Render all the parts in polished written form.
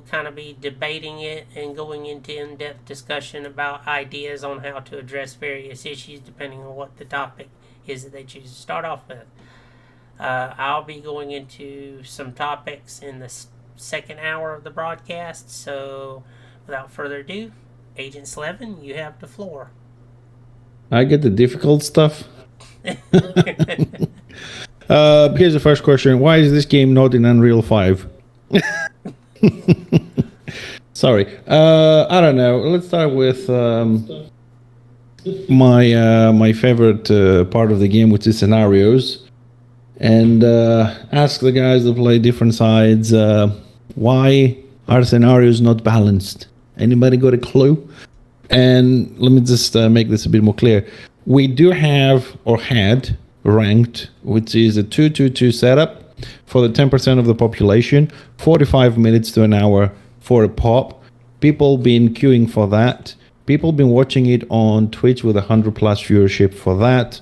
kind of be debating it and going into in-depth discussion about ideas on how to address various issues depending on what the topic is that they choose to start off with. I'll be going into some topics in the second hour of the broadcast, so without further ado, Agent Slevin, you have the floor. I get the difficult stuff. Here's the first question. Why is this game not in Unreal 5? Sorry. I don't know. Let's start with my favorite part of the game, which is scenarios. And ask the guys that play different sides, why are scenarios not balanced? Anybody got a clue? And let me just make this a bit more clear. We do have, or had, ranked, which is a 2-2-2 setup for the 10% of the population, 45 minutes to an hour for a pop. People been queuing for that. People been watching it on Twitch with 100 plus viewership for that.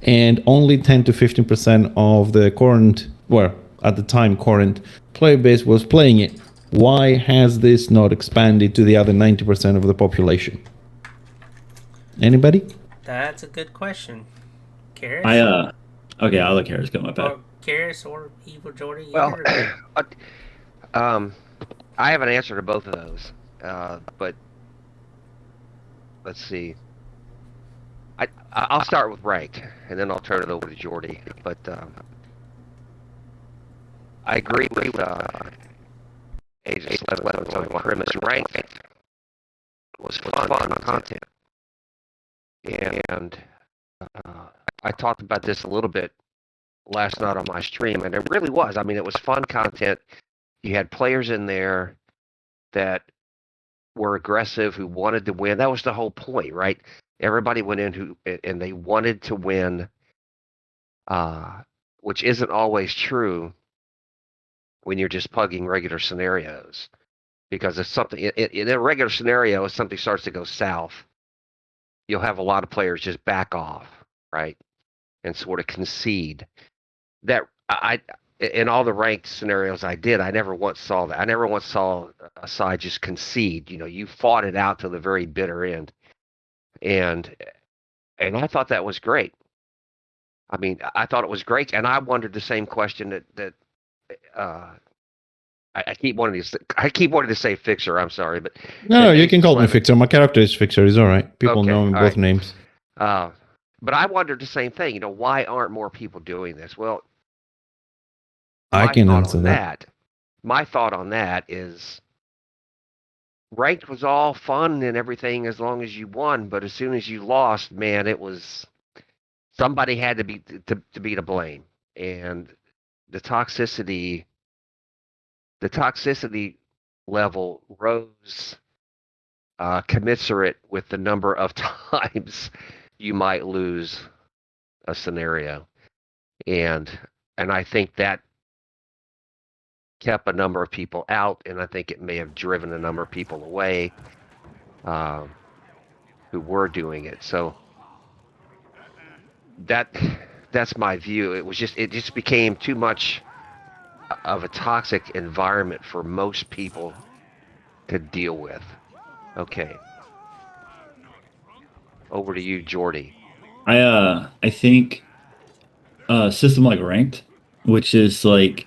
And only 10 to 15% of the current, well, at the time, current player base was playing it. Why has this not expanded to the other 90% of the population? Anybody? That's a good question. Karis? Okay, I'll let Karis go, my bad. Or Karis or Evil Jordy? Well, I have an answer to both of those, but let's see. I'll start with ranked, and then I'll turn it over to Jordy. But I agree with Agent 11 on premise. Ranked was fun content, and I talked about this a little bit last night on my stream, and it really was. I mean, it was fun content. You had players in there that were aggressive, who wanted to win. That was the whole point, right? Everybody went in and they wanted to win, which isn't always true when you're just pugging regular scenarios. Because if something in a regular scenario, if something starts to go south, you'll have a lot of players just back off, right, and sort of concede. That in all the ranked scenarios I did, I never once saw that. I never once saw a side just concede. You know, you fought it out to the very bitter end. And I thought that was great. I mean, I thought it was great, and I wondered the same question that I keep wanting to say Fixer. I'm sorry, but no, you can call me Fixer. My character is Fixer. It's all right. People know me both names. But I wondered the same thing. You know, why aren't more people doing this? Well, I can answer that. My thought on that is, ranked was all fun and everything as long as you won, but as soon as you lost, man, it was somebody had to be to blame, and the toxicity level rose commensurate with the number of times you might lose a scenario, and I think that kept a number of people out, and I think it may have driven a number of people away who were doing it. So that's my view. It just became too much of a toxic environment for most people to deal with. Okay. Over to you, Jordy. I think a system like ranked, which is like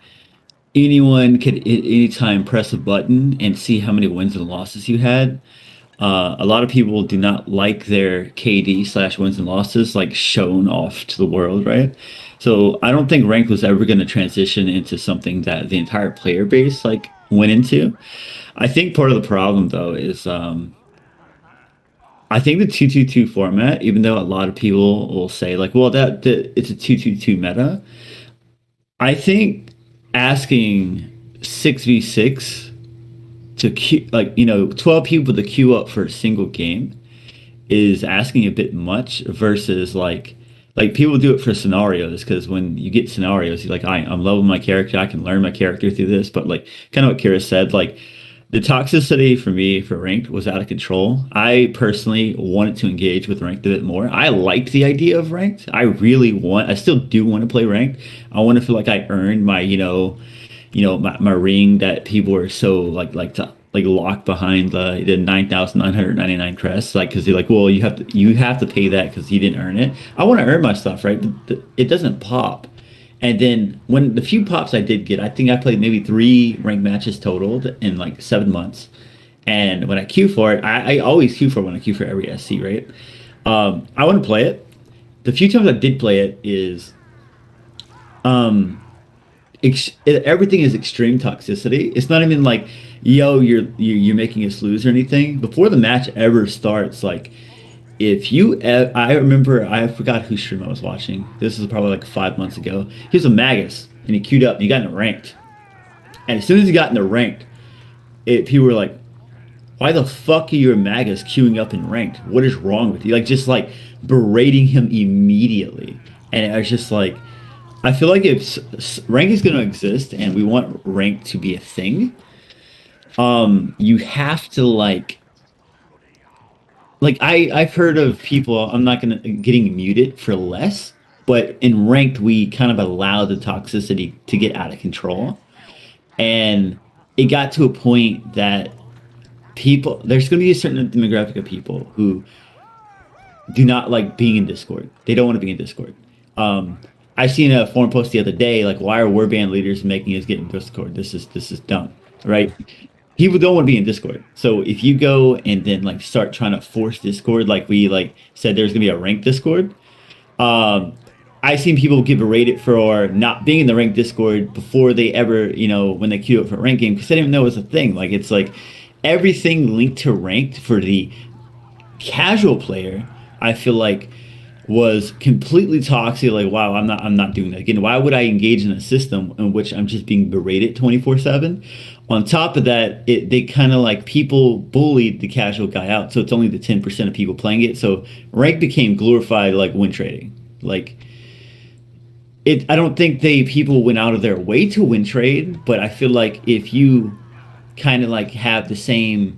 anyone could at any time press a button and see how many wins and losses you had. A lot of people do not like their KD/wins and losses like shown off to the world, right? So I don't think ranked was ever going to transition into something that the entire player base like went into. I think part of the problem though is I think the 2-2-2 format, even though a lot of people will say like, well, that it's a 2-2-2 meta. I think asking 6v6 to queue, 12 people to queue up for a single game is asking a bit much versus like people do it for scenarios, because when you get scenarios, you're like, I'm loving my character, I can learn my character through this. But like kind of what Kira said, like the toxicity for me for ranked was out of control. I personally wanted to engage with ranked a bit more. I liked the idea of ranked. I still do want to play ranked. I want to feel like I earned my, my ring that people were so like locked behind the 9,999 crest, like because they're like, well, you have to pay that because you didn't earn it. I want to earn my stuff, right? But it doesn't pop. And then when the few pops I did get, I think I played maybe 3 ranked matches totaled in like 7 months. And when I queue for it, I always queue for when I queue for every SC, right? I want to play it. The few times I did play it is um everything is extreme toxicity. It's not even like, yo, you're making us lose or anything. Before the match ever starts, like if I remember, I forgot whose stream I was watching. This is probably like 5 months ago. He was a Magus and he queued up and he got into ranked. And as soon as he got into ranked, people were like, why the fuck are you a Magus queuing up in ranked? What is wrong with you? Like just like berating him immediately. And I was just like, I feel like if rank is going to exist and we want rank to be a thing, you have to like I've heard of people. I'm not gonna getting muted for less, but in ranked we kind of allow the toxicity to get out of control, and it got to a point that there's going to be a certain demographic of people who do not like being in Discord. They don't want to be in Discord. I seen a forum post the other day, like, why are warband leaders making us get in Discord? This is dumb, right? People don't want to be in Discord. So if you go and then like start trying to force Discord, like we like said, there's gonna be a ranked Discord. I've seen people get berated for not being in the ranked Discord before they ever, when they queue up for a ranked game because they didn't know it was a thing. Like it's like everything linked to ranked for the casual player, I feel like was completely toxic. Like, wow, I'm not doing that again. Why would I engage in a system in which I'm just being berated 24/7? On top of that, they kind of like people bullied the casual guy out, so it's only the 10% of people playing it. So rank became glorified like win trading. Like I don't think people went out of their way to win trade, but I feel like if you kind of like have the same,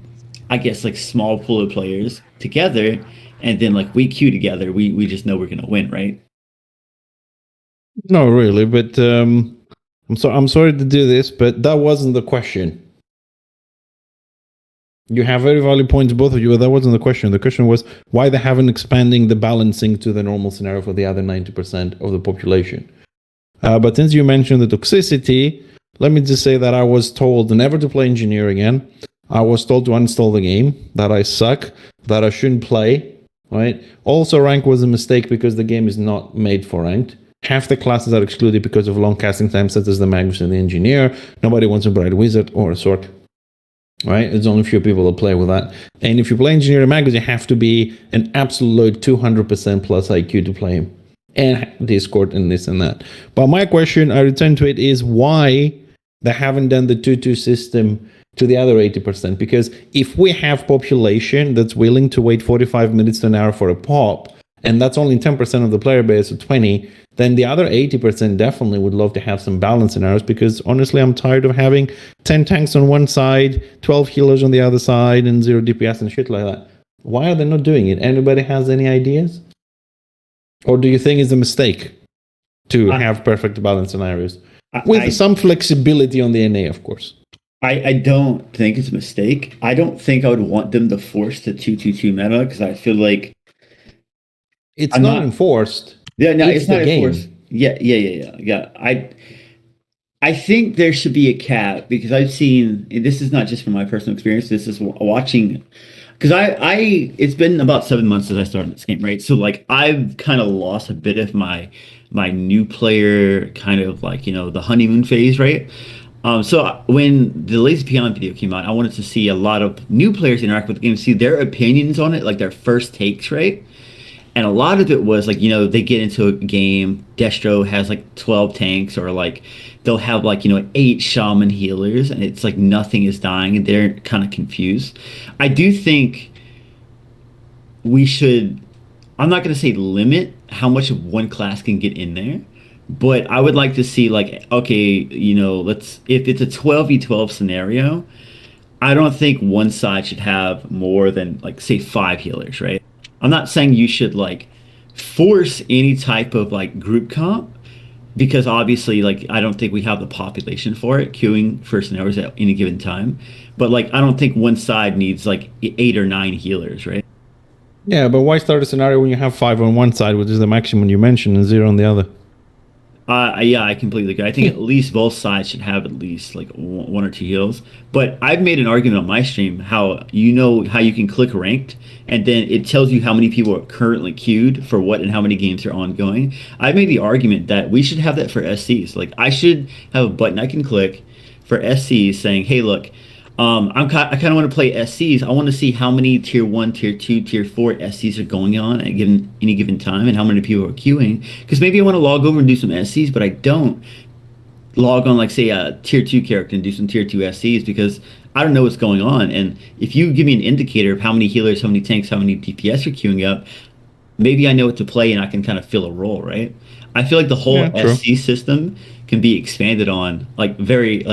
I guess, like small pool of players together, and then like we queue together, we just know we're gonna win, right? No, really, but I'm sorry to do this, but that wasn't the question. You have very valid points, both of you, but that wasn't the question. The question was why they haven't expanding the balancing to the normal scenario for the other 90% of the population. But since you mentioned the toxicity, let me just say that I was told never to play engineer again. I was told to uninstall the game, that I suck, that I shouldn't play, right? Also, rank was a mistake because the game is not made for ranked. Half the classes are excluded because of long casting time, such as the Magus and the Engineer. Nobody wants a Bright Wizard or a Sork, right? There's only a few people that play with that. And if you play Engineer and Magus, you have to be an absolute 200% plus IQ to play him. And Discord and this and that. But my question, I return to it, is why they haven't done the 2-2 system to the other 80%? Because if we have population that's willing to wait 45 minutes to an hour for a pop, and that's only 10% of the player base of 20, then the other 80% definitely would love to have some balance in ours, because honestly, I'm tired of having 10 tanks on one side, 12 healers on the other side, and 0 DPS and shit like that. Why are they not doing it? Anybody has any ideas? Or do you think it's a mistake to have perfect balance scenarios? With some flexibility on the NA, of course. I don't think it's a mistake. I don't think I would want them to force the 2-2-2 meta, because I feel like it's not enforced. Yeah, no, it's not enforced. Yeah. I think there should be a cap, because I've seen, and this is not just from my personal experience, this is watching, because it's been about 7 months since I started this game, right? So like I've kind of lost a bit of my new player kind of like, the honeymoon phase, right? So when the Lazy Peon video came out, I wanted to see a lot of new players interact with the game, see their opinions on it, like their first takes, right? And a lot of it was like, they get into a game, Destro has like 12 tanks, or like they'll have like, 8 shaman healers, and it's like nothing is dying, and they're kind of confused. I do think we should, I'm not going to say limit how much of one class can get in there, but I would like to see like, okay, if it's a 12v12 scenario, I don't think one side should have more than like, say, 5 healers, right? I'm not saying you should like force any type of like group comp, because obviously, like, I don't think we have the population for it queuing for scenarios at any given time. But like, I don't think one side needs like 8 or 9 healers, right? Yeah, but why start a scenario when you have 5 on one side, which is the maximum you mentioned, and 0 on the other? Yeah, I completely agree. I think at least both sides should have at least like 1 or 2 heals. But I've made an argument on my stream how how you can click ranked and then it tells you how many people are currently queued for what and how many games are ongoing. I've made the argument that we should have that for SCs. Like I should have a button I can click for SCs saying, "Hey, look, I kind of want to play SCs. I want to see how many tier 1, tier 2, tier 4 SCs are going on at any given time and how many people are queuing. Because maybe I want to log over and do some SCs, but I don't log on, like, say, a tier 2 character and do some tier 2 SCs because I don't know what's going on. And if you give me an indicator of how many healers, how many tanks, how many DPS are queuing up, maybe I know what to play and I can kind of fill a role, right? I feel like the whole Yeah, true. SC system can be expanded on, like, very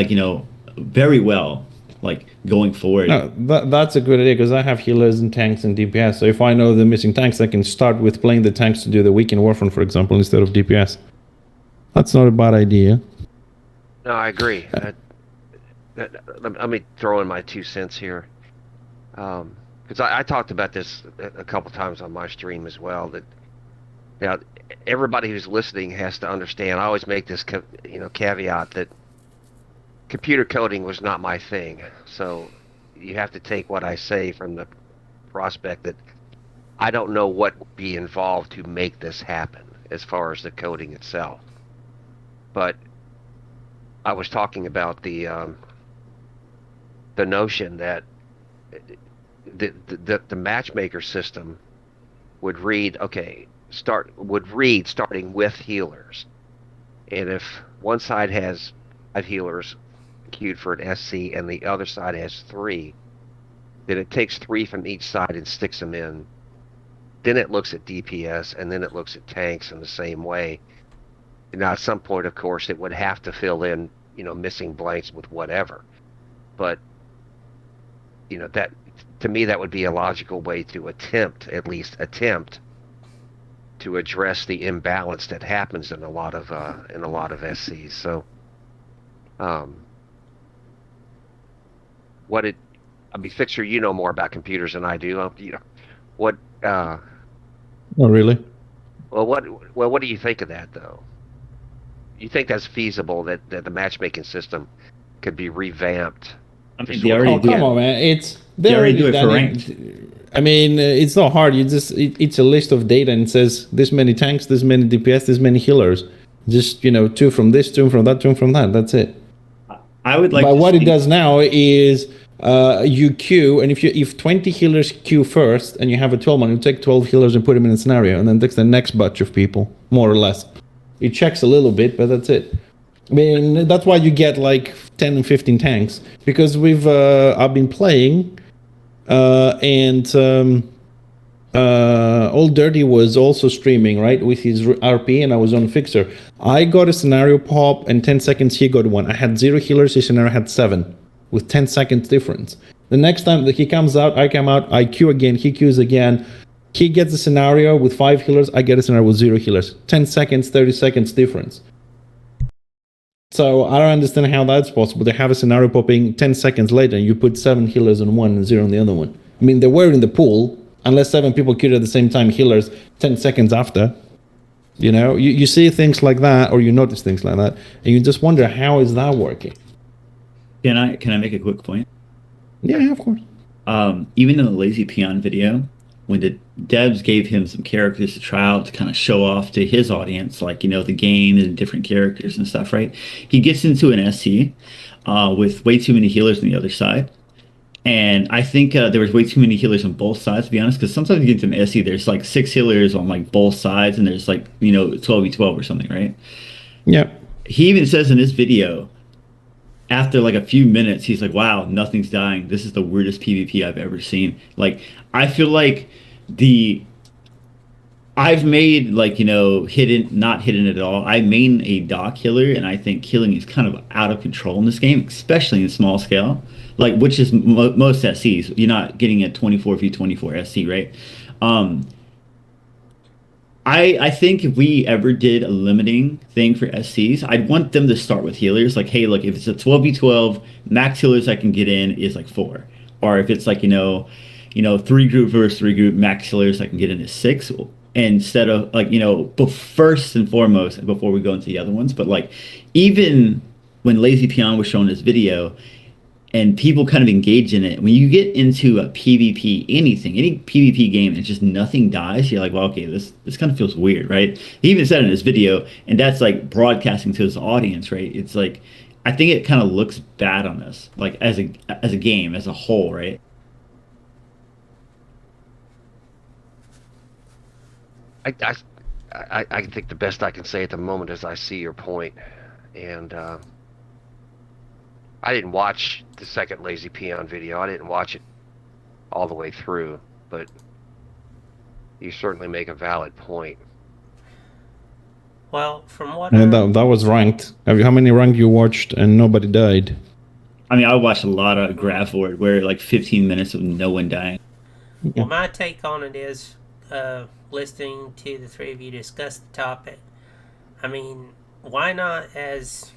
well, like going forward. No, that's a good idea because I have healers and tanks and DPS. So if I know the missing tanks, I can start with playing the tanks to do the weekend warfare, for example, instead of DPS. That's not a bad idea. No, I agree. Let me throw in my 2 cents here, because I talked about this a couple times on my stream as well. That now everybody who's listening has to understand. I always make this caveat that computer coding was not my thing, so you have to take what I say from the prospect that I don't know what would be involved to make this happen as far as the coding itself. But I was talking about the notion that the matchmaker system would read starting with healers, and if one side has 5 healers queued for an SC and the other side has 3, then it takes 3 from each side and sticks them in. Then it looks at DPS and then it looks at tanks in the same way. Now, at some point, of course, it would have to fill in, missing blanks with whatever. But, that to me, that would be a logical way to at least attempt to address the imbalance that happens in a lot of SCs. So, Fixer, you know more about computers than I do. What? Oh, really? What do you think of that, though? You think that's feasible that the matchmaking system could be revamped? I mean, they already Oh, do come it. on, man! They already do it for done ranked. I mean, it's not hard. It's a list of data and it says this many tanks, this many DPS, this many healers. Just 2 from this, 2 from that, 2 from that. That's it. I would like. But to what see, it does now is you queue, and if 20 healers queue first, and you have a 12-man, you take 12 healers and put them in a scenario, and then takes the next batch of people, more or less. It checks a little bit, but that's it. I mean, that's why you get like 10 and 15 tanks, because I've been playing, and Old Dirty was also streaming, right, with his RP, and I was on Fixer. I got a scenario pop, and 10 seconds he got 1. I had 0 healers, his scenario had 7, with 10 seconds difference. The next time that he comes out, I come out, I queue again, he queues again. He gets a scenario with 5 healers, I get a scenario with 0 healers. 10 seconds, 30 seconds difference. So I don't understand how that's possible. They have a scenario popping 10 seconds later, and you put 7 healers on one and 0 on the other one. I mean, they were in the pool, unless 7 people queued at the same time, healers 10 seconds after. You see things like that, or you notice things like that, and you just wonder, how is that working? Can I make a quick point? Yeah, of course. Even in the Lazy Peon video, when the devs gave him some characters to try out to kind of show off to his audience, like, the game and different characters and stuff, right? He gets into an SC with way too many healers on the other side. And I think there was way too many healers on both sides, to be honest, because sometimes you get into an SC, there's like 6 healers on like both sides, and there's like, 12v12 or something, right? Yeah. He even says in this video, after like a few minutes, he's like, wow, nothing's dying. This is the weirdest PvP I've ever seen. Like, I feel like I've made like, not hidden at all. I main a dock killer, and I think killing is kind of out of control in this game, especially in small scale, like, which is most SCs. You're not getting a 24v24 SC, right? I think if we ever did a limiting thing for SCs, I'd want them to start with healers. Like, hey, look, if it's a 12v12, max healers I can get in is like 4. Or if it's like, 3 group versus 3 group, max healers I can get in is 6. Instead of like, but first and foremost, before we go into the other ones, but like even when Lazy Peon was showing this video, and people kind of engage in it. When you get into a PvP, any PvP game, and just nothing dies, you're like, well, okay, this kind of feels weird, right? He even said in his video, and that's like broadcasting to his audience, right? It's like, I think it kind of looks bad on us, like as a game as a whole, right? I think the best I can say at the moment is I see your point, and I didn't watch the second Lazy Peon video. I didn't watch it all the way through, but you certainly make a valid point. Well, from what And that was ranked. How many ranked you watched and nobody died? I mean, I watched a lot of Graph where like 15 minutes of no one dying. Well, my take on it is, listening to the three of you discuss the topic, I mean, why not, as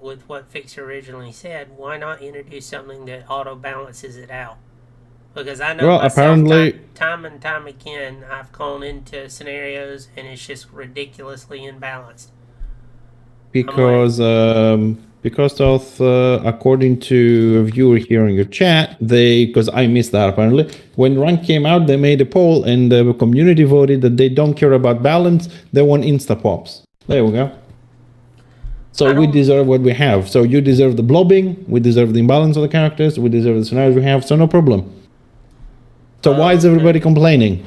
with what Fixer originally said, why not introduce something that auto balances it out? Because I know myself, apparently, time and time again, I've gone into scenarios and it's just ridiculously imbalanced. because of according to a viewer here in your chat, because I missed that apparently, when rank came out, they made a poll and the community voted that they don't care about balance, they want insta pops. There we go. So we deserve what we have. So you deserve the blobbing, we deserve the imbalance of the characters, we deserve the scenarios we have, so no problem. So why is everybody complaining?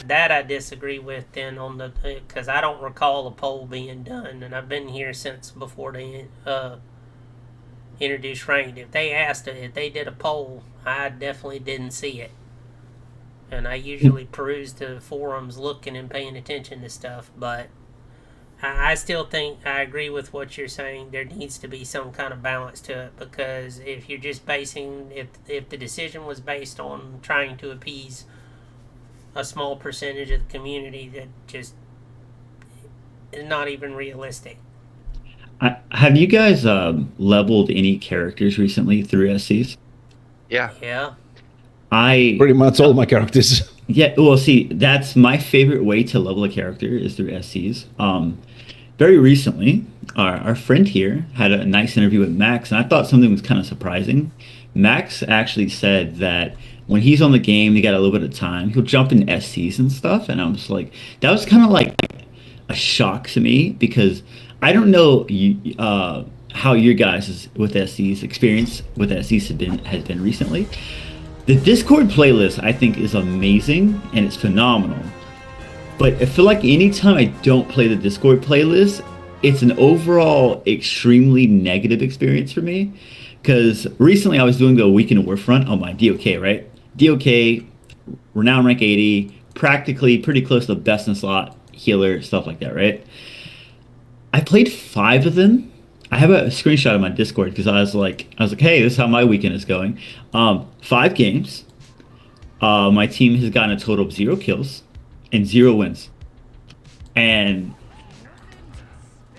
That I disagree with then, because I don't recall a poll being done, and I've been here since before they introduced ranked. If they did a poll, I definitely didn't see it, and I usually peruse the forums looking and paying attention to stuff. But I still think I agree with what you're saying. There needs to be some kind of balance to it, because if you're just if the decision was based on trying to appease a small percentage of the community, that just is not even realistic. Have you guys leveled any characters recently through SCs? Yeah. Pretty much all my characters. Yeah, well, see, that's my favorite way to level a character is through SCs. Very recently, our friend here had a nice interview with Max, and I thought something was kind of surprising. Max actually said that when he's on the game, he got a little bit of time, he'll jump in SCs and stuff, and I'm just like, that was kind of like a shock to me, because I don't know how your guys' with SCs experience with SCs has been recently. The Discord playlist, I think, is amazing and it's phenomenal. But I feel like anytime I don't play the Discord playlist, it's an overall extremely negative experience for me. Because recently I was doing the Weekend Warfront on my DOK, right? DOK, Renown rank 80, practically pretty close to the best in slot, healer, stuff like that, right? I played 5 of them. I have a screenshot of my Discord because I was like, hey, this is how my weekend is going. 5 games. My team has gotten a total of 0 kills and 0 wins. And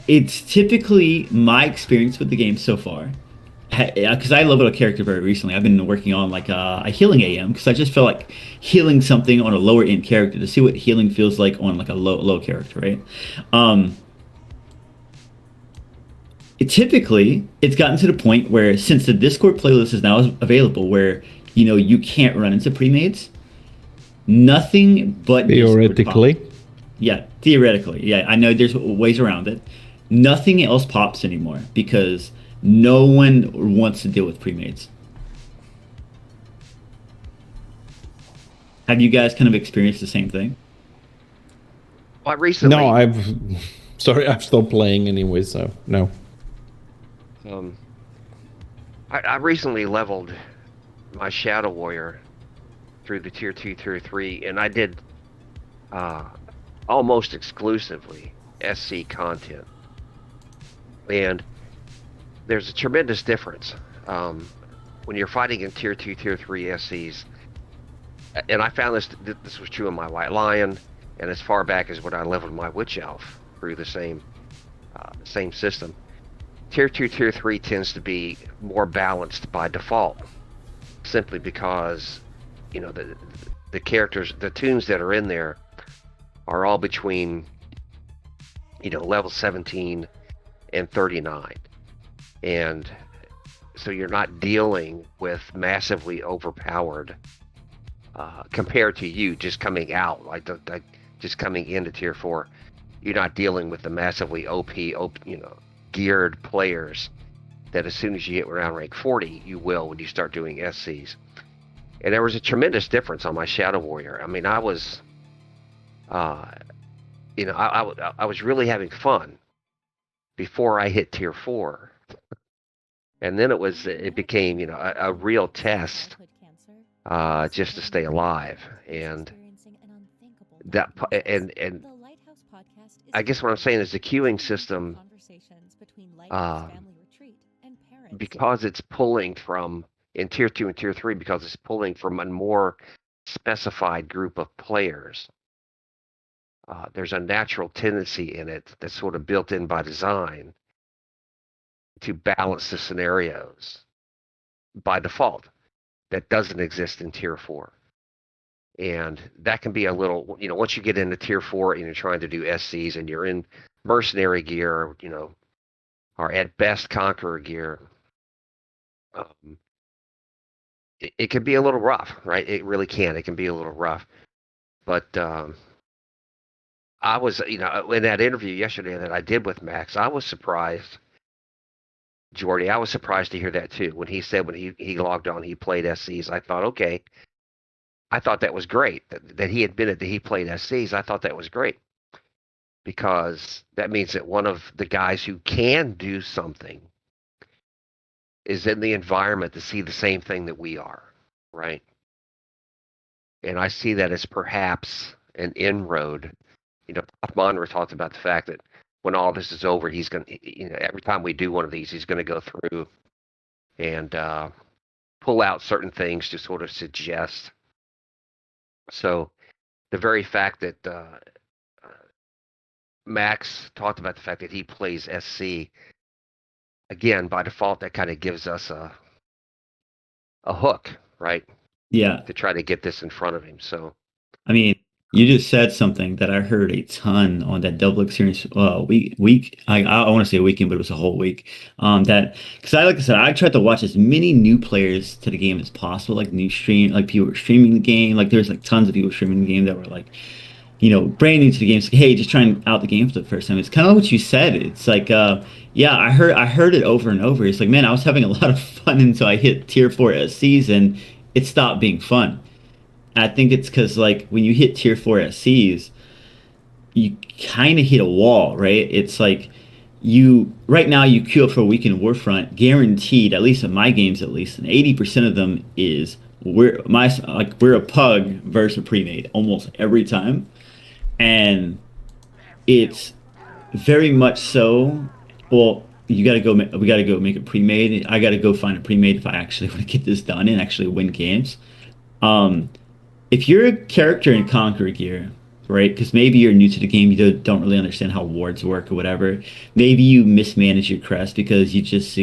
it's typically my experience with the game so far. Because I leveled a character very recently. I've been working on like a healing AM because I just felt like healing something on a lower end character to see what healing feels like on like a low character, right? It's gotten to the point where, since the Discord playlist is now available, where you can't run into pre-mades, nothing but Theoretically. Yeah, theoretically. Yeah, I know there's ways around it. Nothing else pops anymore because no one wants to deal with pre-mades. Have you guys kind of experienced the same thing? Well, recently. No, I've stopped playing anyway, so no. I recently leveled my Shadow Warrior through the tier 2, tier 3, and I did almost exclusively SC content. And there's a tremendous difference when you're fighting in tier 2, tier 3 SCs. And I found this was true in my White Lion, and as far back as when I leveled my Witch Elf through the same system. Tier 2, Tier 3 tends to be more balanced by default, simply because, the characters, the tunes that are in there are all between, level 17 and 39. And so you're not dealing with massively overpowered, compared to you just coming out, just coming into Tier 4. You're not dealing with the massively OP, geared players that as soon as you hit around rank 40, you will when you start doing SCs. And there was a tremendous difference on my Shadow Warrior. I mean, I was, I was really having fun before I hit Tier 4. And then it became, a real test, just to stay alive. And and I guess what I'm saying is the queuing system, because it's pulling from in Tier 2 and Tier 3, because it's pulling from a more specified group of players. There's a natural tendency in it that's sort of built in by design to balance the scenarios by default that doesn't exist in Tier 4. And that can be a little, once you get into Tier 4 and you're trying to do SCs and you're in mercenary gear, or at best Conqueror gear, it can be a little rough, right? It really can. It can be a little rough. But I was, in that interview yesterday that I did with Max, I was surprised, Jordy. I was surprised to hear that too. When he said when he logged on, he played SCs. I thought, okay. I thought that was great that he admitted that he played SCs. I thought that was great because that means that one of the guys who can do something is in the environment to see the same thing that we are, right? And I see that as perhaps an inroad. Monroe talked about the fact that when all this is over, he's going to, every time we do one of these, he's going to go through and pull out certain things to sort of suggest. So the very fact that Max talked about the fact that he plays SC, again, by default, that kind of gives us a hook, right? Yeah. To try to get this in front of him. So, I mean, you just said something that I heard a ton on that double experience week. I want to say a weekend, but it was a whole week. That because like I said, I tried to watch as many new players to the game as possible, like people were streaming the game. Like there's like tons of people streaming the game that were like, brand new to the game. It's like, hey, just trying out the game for the first time. It's kind of what you said. It's like, yeah, I heard it over and over. It's like, man, I was having a lot of fun until I hit Tier 4 SCs and it stopped being fun. I think it's because like when you hit Tier 4 SCs, you kind of hit a wall, right? It's like right now you queue up for a week in Warfront, guaranteed, at least in my games at least, and 80% of them is we're a pug versus a pre-made almost every time. And it's very much so. Well, you got to go. We got to go make a pre-made. I got to go find a pre-made if I actually want to get this done and actually win games. Um, if you're a character in Conqueror gear, right? Because maybe you're new to the game, you don't really understand how wards work or whatever. Maybe you mismanage your crest because you just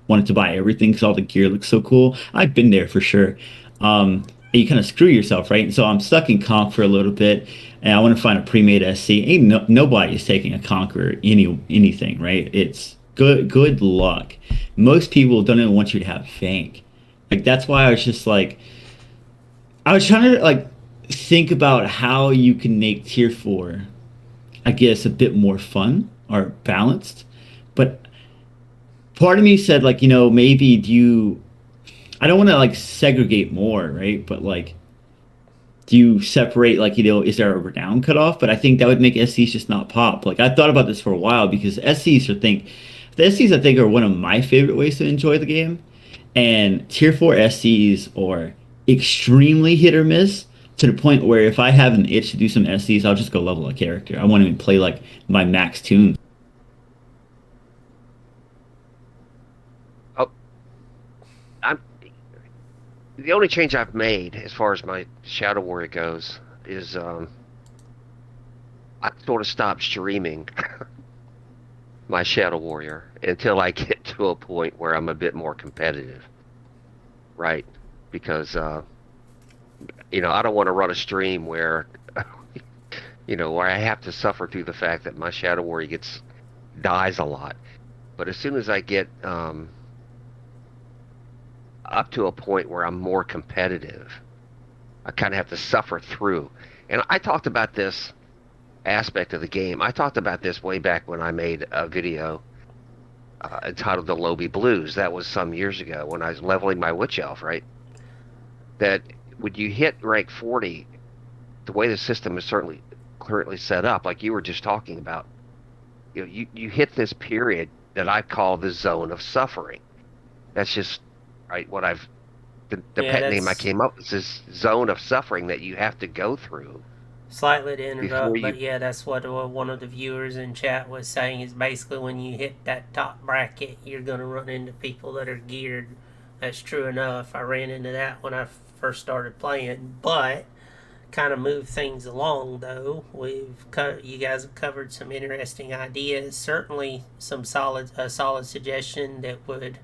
wanted to buy everything because all the gear looks so cool. I've been there for sure. And you kind of screw yourself, right? And so I'm stuck in Conk for a little bit, and I want to find a pre-made SC. Nobody is taking a Conqueror anything, right? It's good luck. Most people don't even want you to have Fank. Like that's why I was just like. I was trying to like think about how you can make Tier 4, I guess, a bit more fun or balanced. But part of me said like, maybe I don't want to like segregate more, right? But like, do you separate like, is there a renown cutoff? But I think that would make SCs just not pop. Like I thought about this for a while because the SCs I think are one of my favorite ways to enjoy the game. And Tier 4 SCs are extremely hit or miss to the point where if I have an itch to do some SCs, I'll just go level a character. I won't even play like my max tune. oh, I'm the only change I've made as far as my Shadow Warrior goes is I sort of stopped streaming my Shadow Warrior until I get to a point where I'm a bit more competitive, right? Because I don't want to run a stream where where I have to suffer through the fact that my Shadow Warrior dies a lot. But as soon as I get up to a point where I'm more competitive, I kind of have to suffer through. And I talked about this aspect of the game. I talked about this way back when I made a video entitled "The Lobby Blues." That was some years ago when I was leveling my Witch Elf, right? That when you hit rank 40, the way the system is certainly currently set up, like you were just talking about, you hit this period that I call the zone of suffering. That's just right what the Yeah, pet name I that's came up with is this zone of suffering that you have to go through slightly to before interrupt, you. but yeah, that's what one of the viewers in chat was saying. Is basically when you hit that top bracket, you're gonna run into people that are geared. That's true enough. I ran into that when I first started playing, but kind of move things along though. You guys have covered some interesting ideas. Certainly, some solid suggestion that would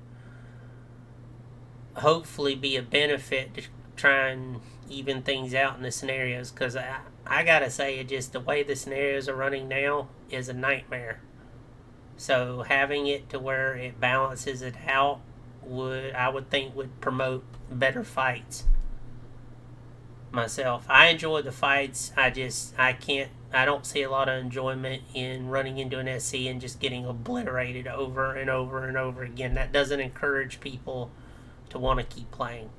hopefully be a benefit to try and even things out in the scenarios. Because I gotta say, just the way the scenarios are running now is a nightmare. So having it to where it balances it out I would think would promote better fights. Myself, I enjoy the fights. I don't see a lot of enjoyment in running into an SC and just getting obliterated over and over and over again. That doesn't encourage people to want to keep playing.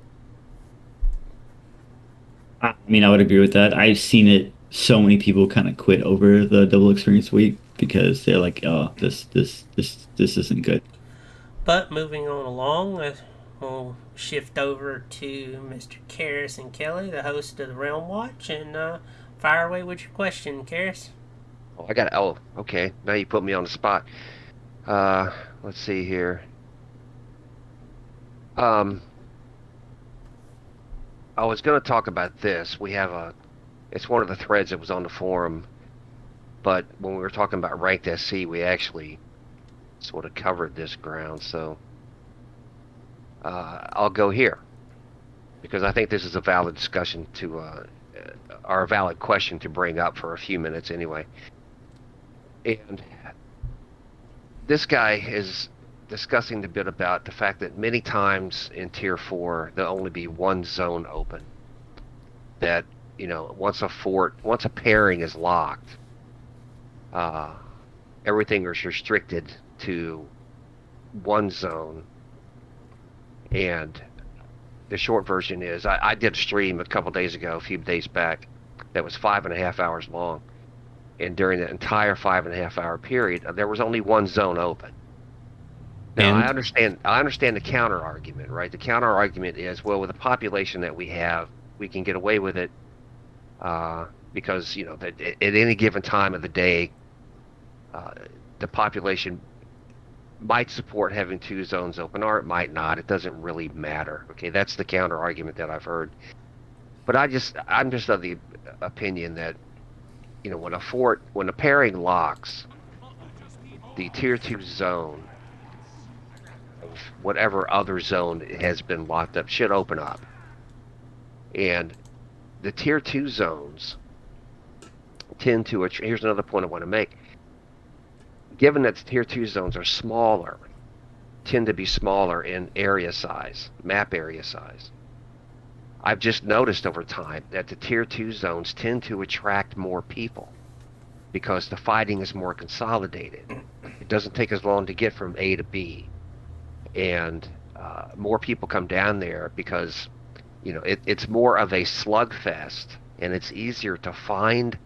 I mean, I would agree with that. I've seen it. So many people kind of quit over the double experience week because they're like, "Oh, this isn't good." But moving on along, we'll shift over to Mr. Karras and Kelly, the host of the Realm Watch, and fire away with your question, Karras. Oh, okay. Now you put me on the spot. Let's see here. I was going to talk about this. It's one of the threads that was on the forum, but when we were talking about ranked SC, we actually sort of covered this ground. So I'll go here because I think this is a valid discussion or a valid question to bring up for a few minutes anyway. And this guy is discussing a bit about the fact that many times in Tier 4, there'll only be one zone open. That, once a pairing is locked, everything is restricted to one zone. And the short version is, I did a stream a few days back, that was 5.5 hours long. And during the entire 5.5 hour period, there was only one zone open. Now, I understand the counter argument, right? The counter argument is, well, with the population that we have, we can get away with it because, that at any given time of the day, the population might support having two zones open, or it might not. It doesn't really matter. Okay, that's the counter argument that I've heard. But I'm just of the opinion that, when a pairing locks, the Tier 2 zone of whatever other zone has been locked up should open up. And the Tier 2 zones tend to, here's another point I want to make. Given that the Tier 2 zones are smaller, tend to be smaller in area size, map area size, I've just noticed over time that the Tier 2 zones tend to attract more people because the fighting is more consolidated. It doesn't take as long to get from A to B. And more people come down there because, it's more of a slugfest, and it's easier to find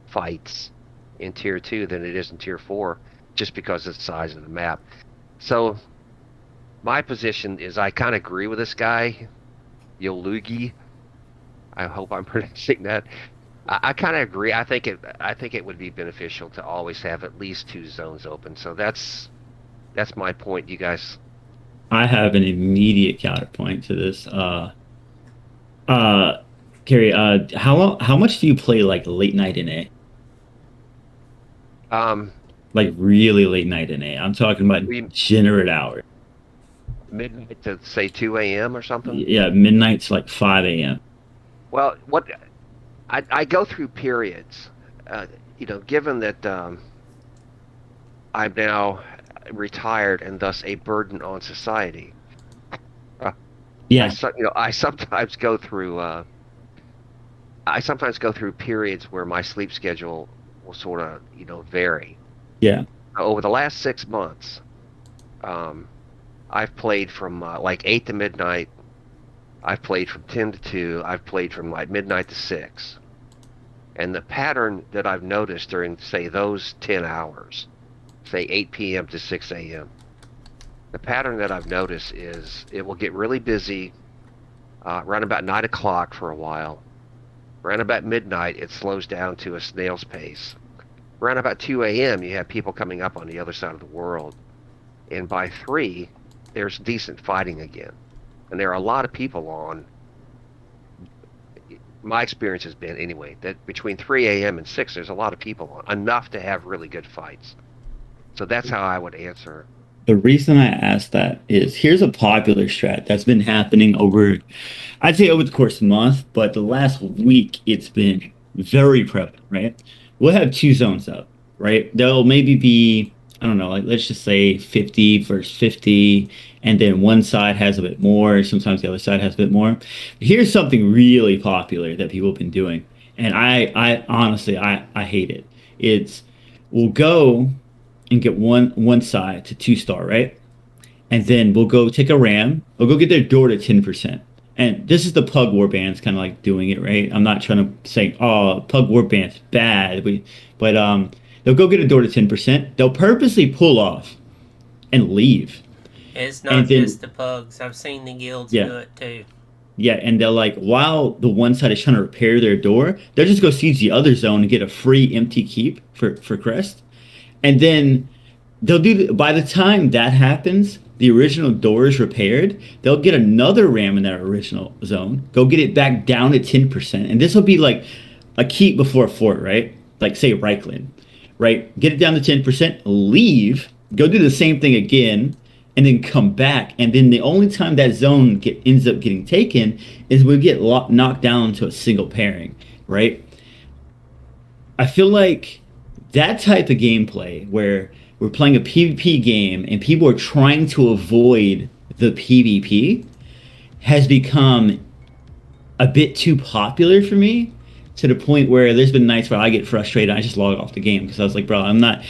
fights in Tier 2 than it is in Tier 4 just because of the size of the map. So my position is I kind of agree with this guy, Yolugi. I hope I'm pronouncing that. I kind of agree. I think it would be beneficial to always have at least two zones open. So that's my point. You guys. I have an immediate counterpoint to this. Carrie, how much do you play like late night in A? Like really late night in it. I'm talking about We degenerate hours. midnight to say 2 a.m. or something. Yeah, midnight to like 5 a.m. Well, what I go through periods. Given that I'm now retired and thus a burden on society, uh, Yeah, I sometimes go through periods where my sleep schedule will sort of vary. yeah, Over the last 6 months, um, I've played from like 8 to midnight. I've played from 10 to 2. I've played from like midnight to 6. And the pattern that I've noticed during, say, those 10 hours, say 8 p.m. to 6 a.m., the pattern that I've noticed is it will get really busy around about 9 o'clock for a while. Around about midnight, it slows down to a snail's pace. Around about 2 a.m., you have people coming up on the other side of the world. And by 3, there's decent fighting again. And there are a lot of people on. My experience has been, anyway, that between 3 a.m. and 6, there's a lot of people on, enough to have really good fights. So that's how I would answer. the reason I asked that is here's a popular strat that's been happening over, I'd say over the course of a month, but the last week it's been very prevalent, right? We'll have two zones up, right? There'll maybe be, I don't know, like let's just say 50 versus 50, and then one side has a bit more, sometimes the other side has a bit more. Here's something really popular that people have been doing, and I honestly, I hate it. It's we'll go and get one side to 2 star, right? And then we'll go take a ram. We'll go get their door to 10%. And this is the Pug Warbands kind of like doing it, right? I'm not trying to say, oh, Pug Warband's bad. But they'll go get a door to 10%. They'll purposely pull off and leave. It's And not then, just the pugs. I've seen the guilds yeah, do it too. yeah. And they'll like, while the one side is trying to repair their door, they'll just go siege the other zone and get a free empty keep for Crest. And then they'll do by the time that happens, the original door is repaired. They'll get another ram in that original zone, go get it back down to 10%, and this will be like a keep before a fort, right? Like say Reichland, right? Get it down to 10%, leave, go do the same thing again, and then come back. And then the only time that zone ends up getting taken is we get knocked down to a single pairing, right? I feel like that type of gameplay where we're playing a PvP game and people are trying to avoid the PvP has become a bit too popular for me to the point where there's been nights where I get frustrated. I just log off the game because I was like, bro, I'm not.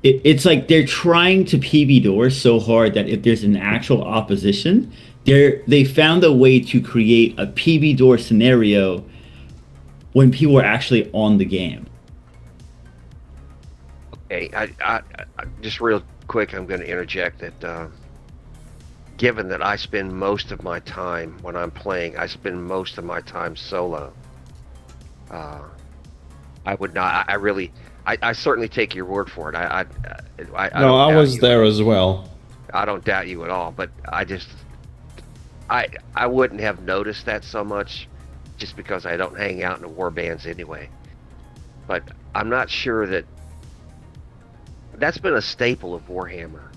It's like they're trying to PV door so hard that if there's an actual opposition, they found a way to create a PV door scenario when people are actually on the game. Hey, I just real quick, I'm going to interject that given that I spend most of my time when I'm playing, I spend most of my time solo. I would not. I really. I certainly take your word for it. I No, don't I doubt was you. there as well. I don't doubt you at all. But I wouldn't have noticed that so much, just because I don't hang out in the war bands anyway. But I'm not sure that that's been a staple of Warhammer.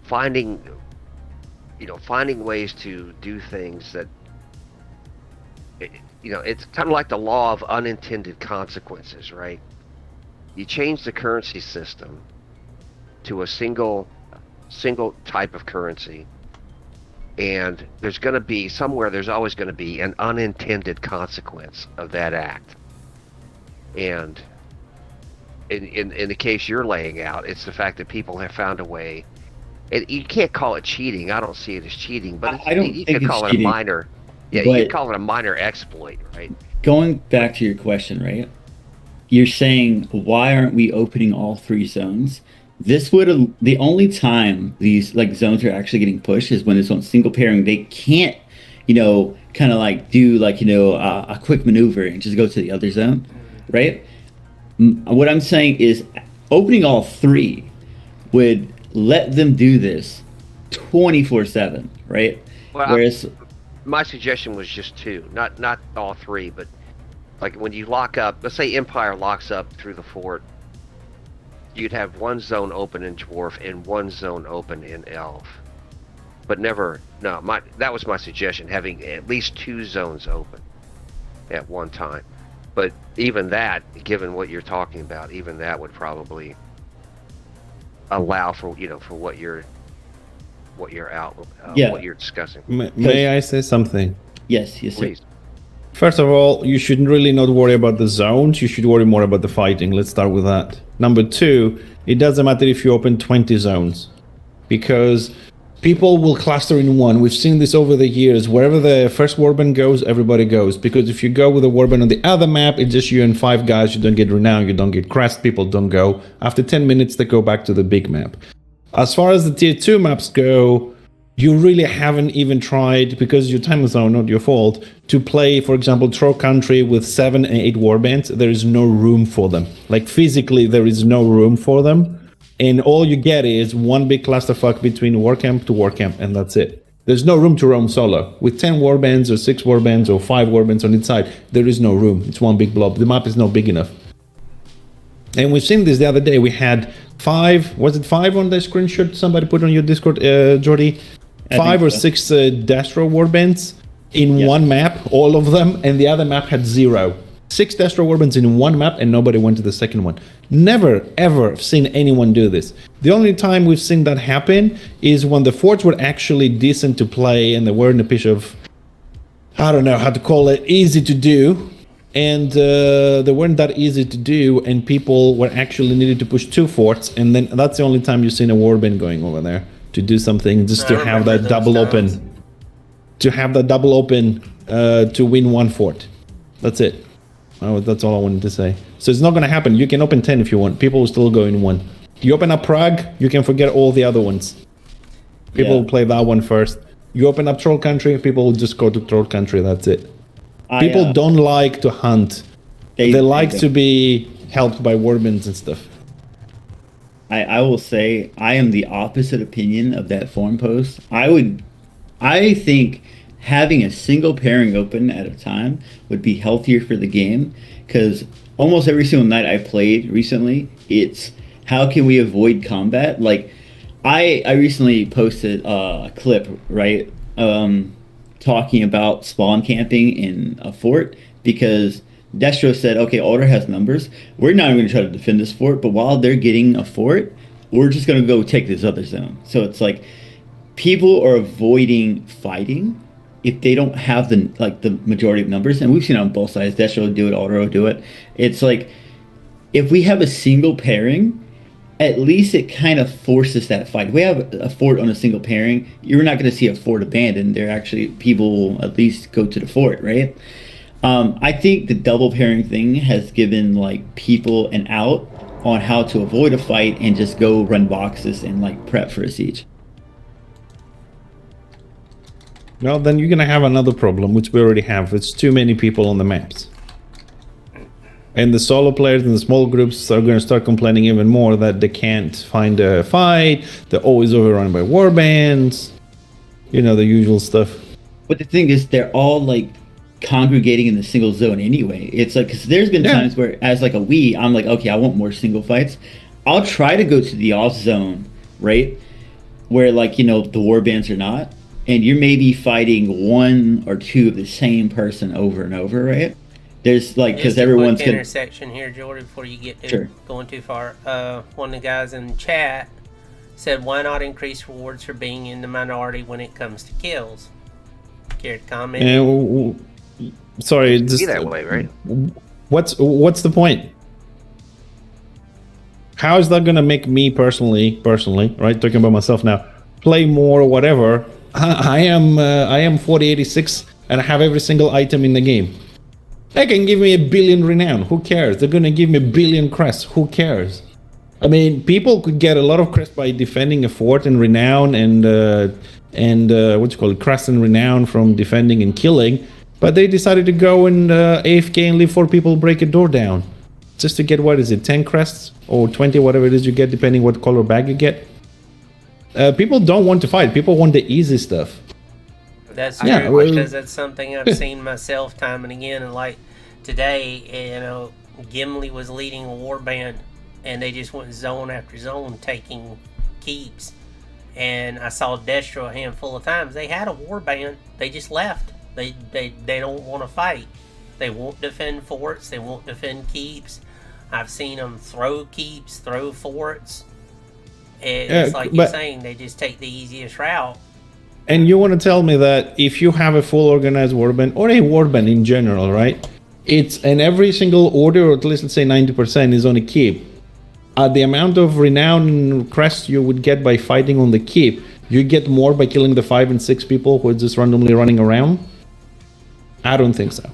Finding, finding ways to do things that, it's kind of like the law of unintended consequences, right? You change the currency system to a single type of currency, and there's always going to be an unintended consequence of that act. And in the case you're laying out, it's the fact that people have found a way. And you can't call it cheating. I don't see it as cheating, but I don't you think could it's call it a cheating, minor. Yeah, you could but call it a minor exploit, right? going back to your question, right? You're saying why aren't we opening all 3 zones? This would the only time these like zones are actually getting pushed is when it's on single pairing. They can't, kind of like do like a quick maneuver and just go to the other zone, right? What I'm saying is opening all 3 would let them do this 24/7, right? Well, Whereas my suggestion was just 2, not all 3, but Like when you lock up, let's say Empire locks up through the fort, you'd have one zone open in Dwarf and one zone open in Elf. But never, no, that was my suggestion, having at least 2 zones open at one time. But even that, given what you're talking about, even that would probably allow for, for what you're what you're discussing. May I say something? Yes, sir. Please. First of all, you should really not worry about the zones. You should worry more about the fighting. Let's start with that. Number 2, it doesn't matter if you open 20 zones, because people will cluster in one. We've seen this over the years. Wherever the first warband goes, everybody goes. Because if you go with a warband on the other map, it's just you and 5 guys. You don't get renown, you don't get crest. People don't go. After 10 minutes, they go back to the big map. As far as the tier 2 maps go, you really haven't even tried, because your time zone, not your fault, to play, for example, Troll Country with 7 and 8 warbands. There is no room for them. Like, physically, there is no room for them. And all you get is one big clusterfuck between war camp to war camp, and that's it. There's no room to roam solo. With 10 warbands or 6 warbands or 5 warbands on each side, there is no room. It's one big blob. The map is not big enough. And we've seen this the other day. We had 5, was it 5 on the screenshot somebody put on your Discord, Jordy? 5 or 6 Destro warbands in one map, all of them, and the other map had 0. 6 Destro warbands in one map, and nobody went to the second one. Never, ever seen anyone do this. The only time we've seen that happen is when the forts were actually decent to play, and they weren't a piece of, I don't know how to call it, easy to do. And they weren't that easy to do, and people were actually needed to push 2 forts, and then that's the only time you've seen a warband going over there to do something, just to have that double open. To have that double open to win 1 fort. That's it. Oh, that's all I wanted to say. So it's not going to happen. You can open 10 if you want. People will still go in 1. You open up Prague, you can forget all the other ones. People will play that one first. You open up Troll Country, people will just go to Troll Country. That's it. People don't like to hunt. They like to be helped by warbands and stuff. I will say I am the opposite opinion of that forum post. I think having a single pairing open at a time would be healthier for the game, because almost every single night I played recently, it's how can we avoid combat? Like, I recently posted a clip, right, talking about spawn camping in a fort, because Destro said, okay, Alder has numbers. We're not even going to try to defend this fort, but while they're getting a fort, we're just going to go take this other zone. So it's like people are avoiding fighting if they don't have the majority of numbers, and we've seen it on both sides. Destro will do it, Alder will do it. It's like if we have a single pairing, at least it kind of forces that fight. If we have a fort on a single pairing, you're not going to see a fort abandoned. There actually people will at least go to the fort, right? I think the double pairing thing has given like people an out on how to avoid a fight and just go run boxes and like prep for a siege. Well, then you're going to have another problem, which we already have. It's too many people on the maps. And the solo players and the small groups are going to start complaining even more that they can't find a fight. They're always overrun by warbands. You know, the usual stuff. But the thing is, they're all like congregating in the single zone anyway. It's like, because there's been times where, as like a Wii, I'm like, okay, I want more single fights. I'll try to go to the off zone, right? Where like, you know, the warbands are not. And you're maybe fighting 1 or 2 of the same person over and over, right? There's like, because everyone's gonna intersection here, Jordan, before you get to going too far. One of the guys in chat said, "Why not increase rewards for being in the minority when it comes to kills?" Care to comment? Sorry, just be that way, right? What's the point? How is that gonna make me personally, right? Talking about myself now, play more or whatever. I am 4086 and I have every single item in the game. They can give me 1 billion renown. Who cares? They're gonna give me 1 billion crests. Who cares? I mean, people could get a lot of crest by defending a fort and renown and what you call it, crest and renown from defending and killing. But they decided to go and AFK and leave 4 people break a door down, just to get, what is it, 10 crests or 20, whatever it is you get, depending what color bag you get. People don't want to fight. People want the easy stuff. That's true, because that's something I've seen myself time and again. And like today, Gimli was leading a warband, and they just went zone after zone taking keeps. And I saw Destro a handful of times. They had a warband. They just left. They don't want to fight. They won't defend forts. They won't defend keeps. I've seen them throw keeps, throw forts. It's like you're saying, they just take the easiest route. And you want to tell me that if you have a full organized warband, or a warband in general, right? It's and every single order, or at least let's say 90%, is on a keep. The amount of renown and crest you would get by fighting on the keep, you get more by killing the 5 and 6 people who are just randomly running around? I don't think so.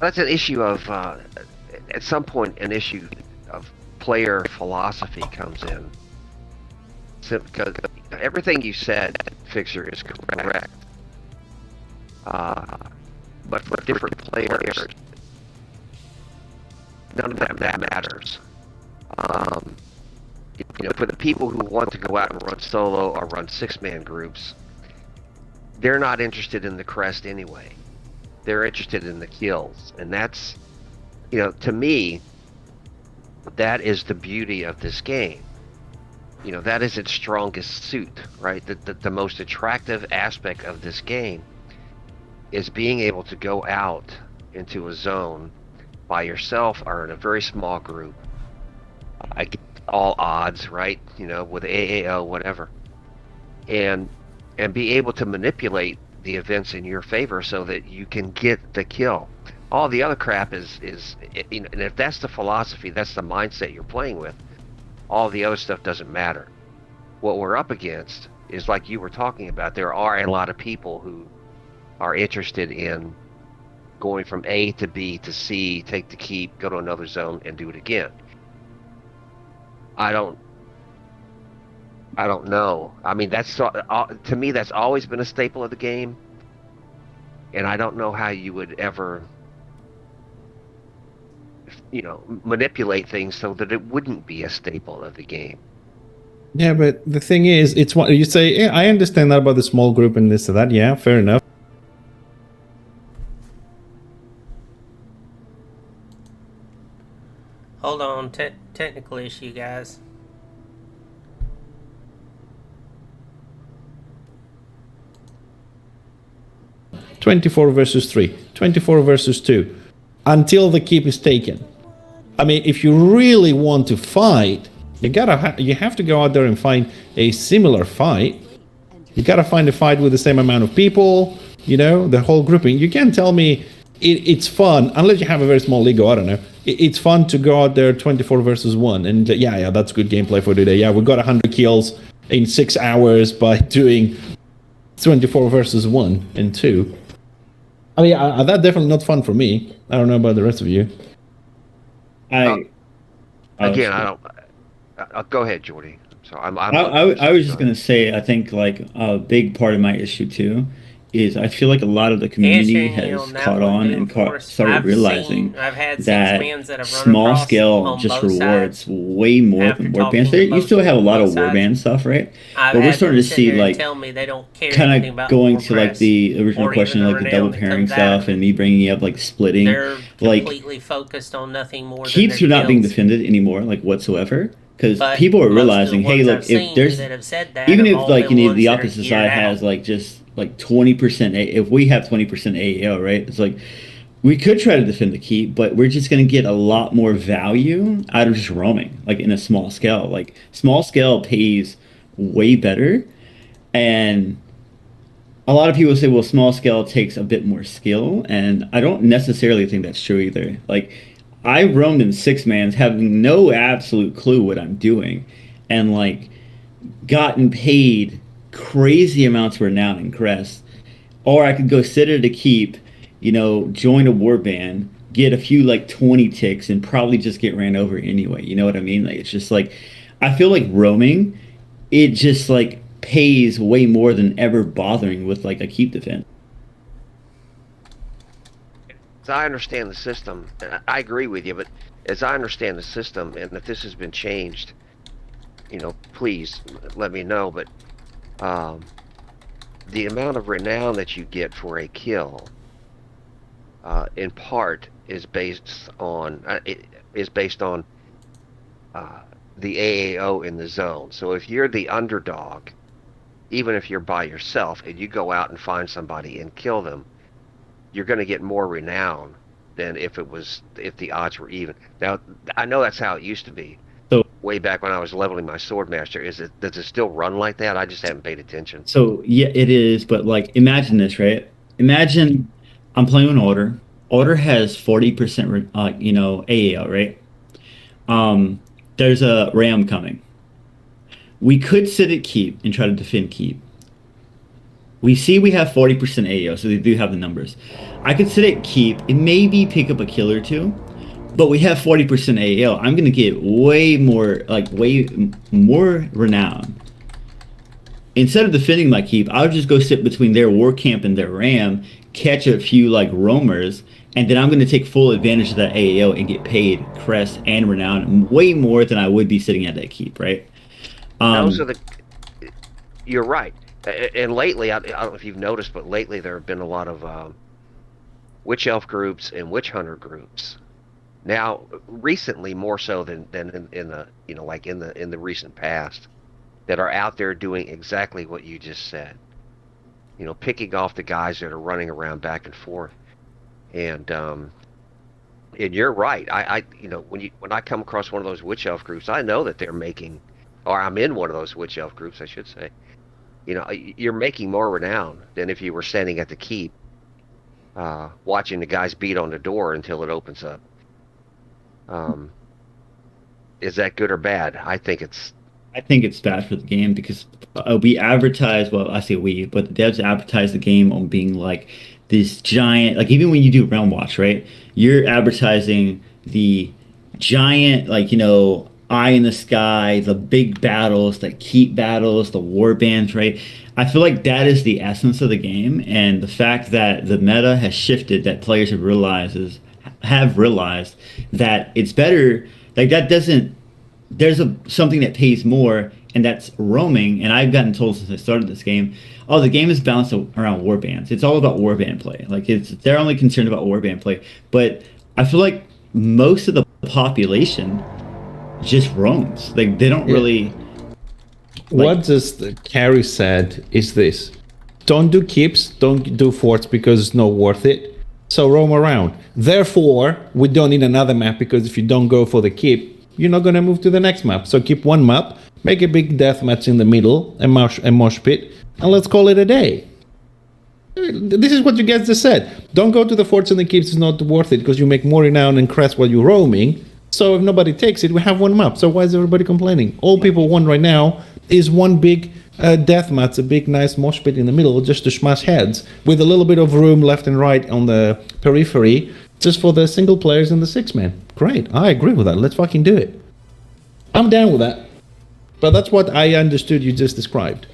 That's an issue of, at some point, an issue of player philosophy comes in. Because everything you said, Fixer, is correct. But for different players, none of that matters. For the people who want to go out and run solo or run 6-man groups, they're not interested in the crest anyway. They're interested in the kills. And that's, to me, that is the beauty of this game. That is its strongest suit, right? The most attractive aspect of this game is being able to go out into a zone by yourself or in a very small group. I get all odds, right? With AAO, whatever. And be able to manipulate the events in your favor so that you can get the kill. All the other crap is and if that's the philosophy, that's the mindset you're playing with, all the other stuff doesn't matter. What we're up against is, like you were talking about, there are a lot of people who are interested in going from A to B to C, take the keep, go to another zone, and do it again. I don't know. I mean, that's to me, that's always been a staple of the game, and I don't know how you would ever, manipulate things so that it wouldn't be a staple of the game. Yeah, but the thing is, it's what you say. Yeah, I understand that about the small group and this or that. Yeah, fair enough. Hold on, technical issue, guys. "24 versus 3, 24 versus 2, until the keep is taken." I mean, if you really want to fight, you have to go out there and find a similar fight. You gotta find a fight with the same amount of people, the whole grouping. You can't tell me it's fun, unless you have a very small ego, I don't know. It's fun to go out there 24 versus 1, and yeah, that's good gameplay for today. Yeah, we got 100 kills in 6 hours by doing 24 versus 1 and 2. I mean, that's definitely not fun for me. I don't know about the rest of you. I don't. Go ahead, Jordy. So I was just gonna say, I think like a big part of my issue too is I feel like a lot of the community has caught on and started realizing that small scale just rewards way more than warbands. You still have a lot of warband stuff, right? But we're starting to see like kind of going to like the original question, like the double pairing stuff, and me bringing up like splitting. They're like completely focused on nothing more. Keeps are not being defended anymore, like whatsoever. Because people are realizing, hey, look, if there's even if like the opposite side has like just like 20%, if we have 20% AAL, right? It's like we could try to defend the keep, but we're just going to get a lot more value out of just roaming, like in a small scale. Like small scale pays way better, and a lot of people say, well, small scale takes a bit more skill, and I don't necessarily think that's true either. Like I roamed in 6-mans having no absolute clue what I'm doing, and like gotten paid crazy amounts of renown and crest. Or I could go sit at a keep, join a warband, get a few like 20 ticks, and probably just get ran over anyway. You know what I mean? Like it's just like I feel like roaming, it just like pays way more than ever bothering with like a keep defense. As I understand the system, and I agree with you, but as I understand the system, and if this has been changed, please let me know. But the amount of renown that you get for a kill in part is based on uh, the AAO in the zone. So if you're the underdog, even if you're by yourself and you go out and find somebody and kill them, you're going to get more renown than if the odds were even. Now, I know that's how it used to be. So way back when I was leveling my swordmaster. Does it still run like that? I just haven't paid attention. So yeah, it is. But like, imagine this, right? Imagine I'm playing with Order. Order has 40%, AAL, right? Um, there's a Ram coming. We could sit at keep and try to defend keep. We see we have 40% AAO, so they do have the numbers. I could sit at keep and maybe pick up a kill or two, but we have 40% AAL. I'm gonna get way more renown. Instead of defending my keep, I would just go sit between their war camp and their ram, catch a few like roamers, and then I'm going to take full advantage of that AAO and get paid crest and renown way more than I would be sitting at that keep, right? Those are the. You're right. And lately, I don't know if you've noticed, but lately there have been a lot of witch elf groups and witch hunter groups. Now, recently more so than in the in the recent past, that are out there doing exactly what you just said. Picking off the guys that are running around back and forth. And you're right. When I come across one of those witch elf groups, I know that they're making, or I'm in one of those witch elf groups, I should say. You're making more renown than if you were standing at the keep, watching the guys beat on the door until it opens up. Is that good or bad? I think it's bad for the game because we advertise, well, I say we, but the devs advertise the game on being like this giant, like even when you do Realm Watch, right? You're advertising the giant, eye in the sky, the big battles, the keep battles, the war bands, right? I feel like that is the essence of the game, and the fact that the meta has shifted, that players have realized that it's better. Like that doesn't. There's something that pays more, and that's roaming. And I've gotten told since I started this game, oh, the game is balanced around warbands. It's all about warband play. Like they're only concerned about warband play. But I feel like most of the population just roams. Like they don't really. What just Carrie said is this: don't do keeps, don't do forts because it's not worth it. So roam around. Therefore, we don't need another map because if you don't go for the keep, you're not going to move to the next map. So keep one map, make a big death match in the middle, a mosh pit, and let's call it a day. This is what you guys just said. Don't go to the forts and the keeps, it's not worth it because you make more renown and crest while you're roaming. So if nobody takes it, we have one map. So why is everybody complaining? All people want right now is one big death match, a big nice mosh pit in the middle just to smash heads with a little bit of room left and right on the periphery just for the single players and the six man. Great, I agree with that. Let's fucking do it. I'm down with that. But that's what I understood you just described.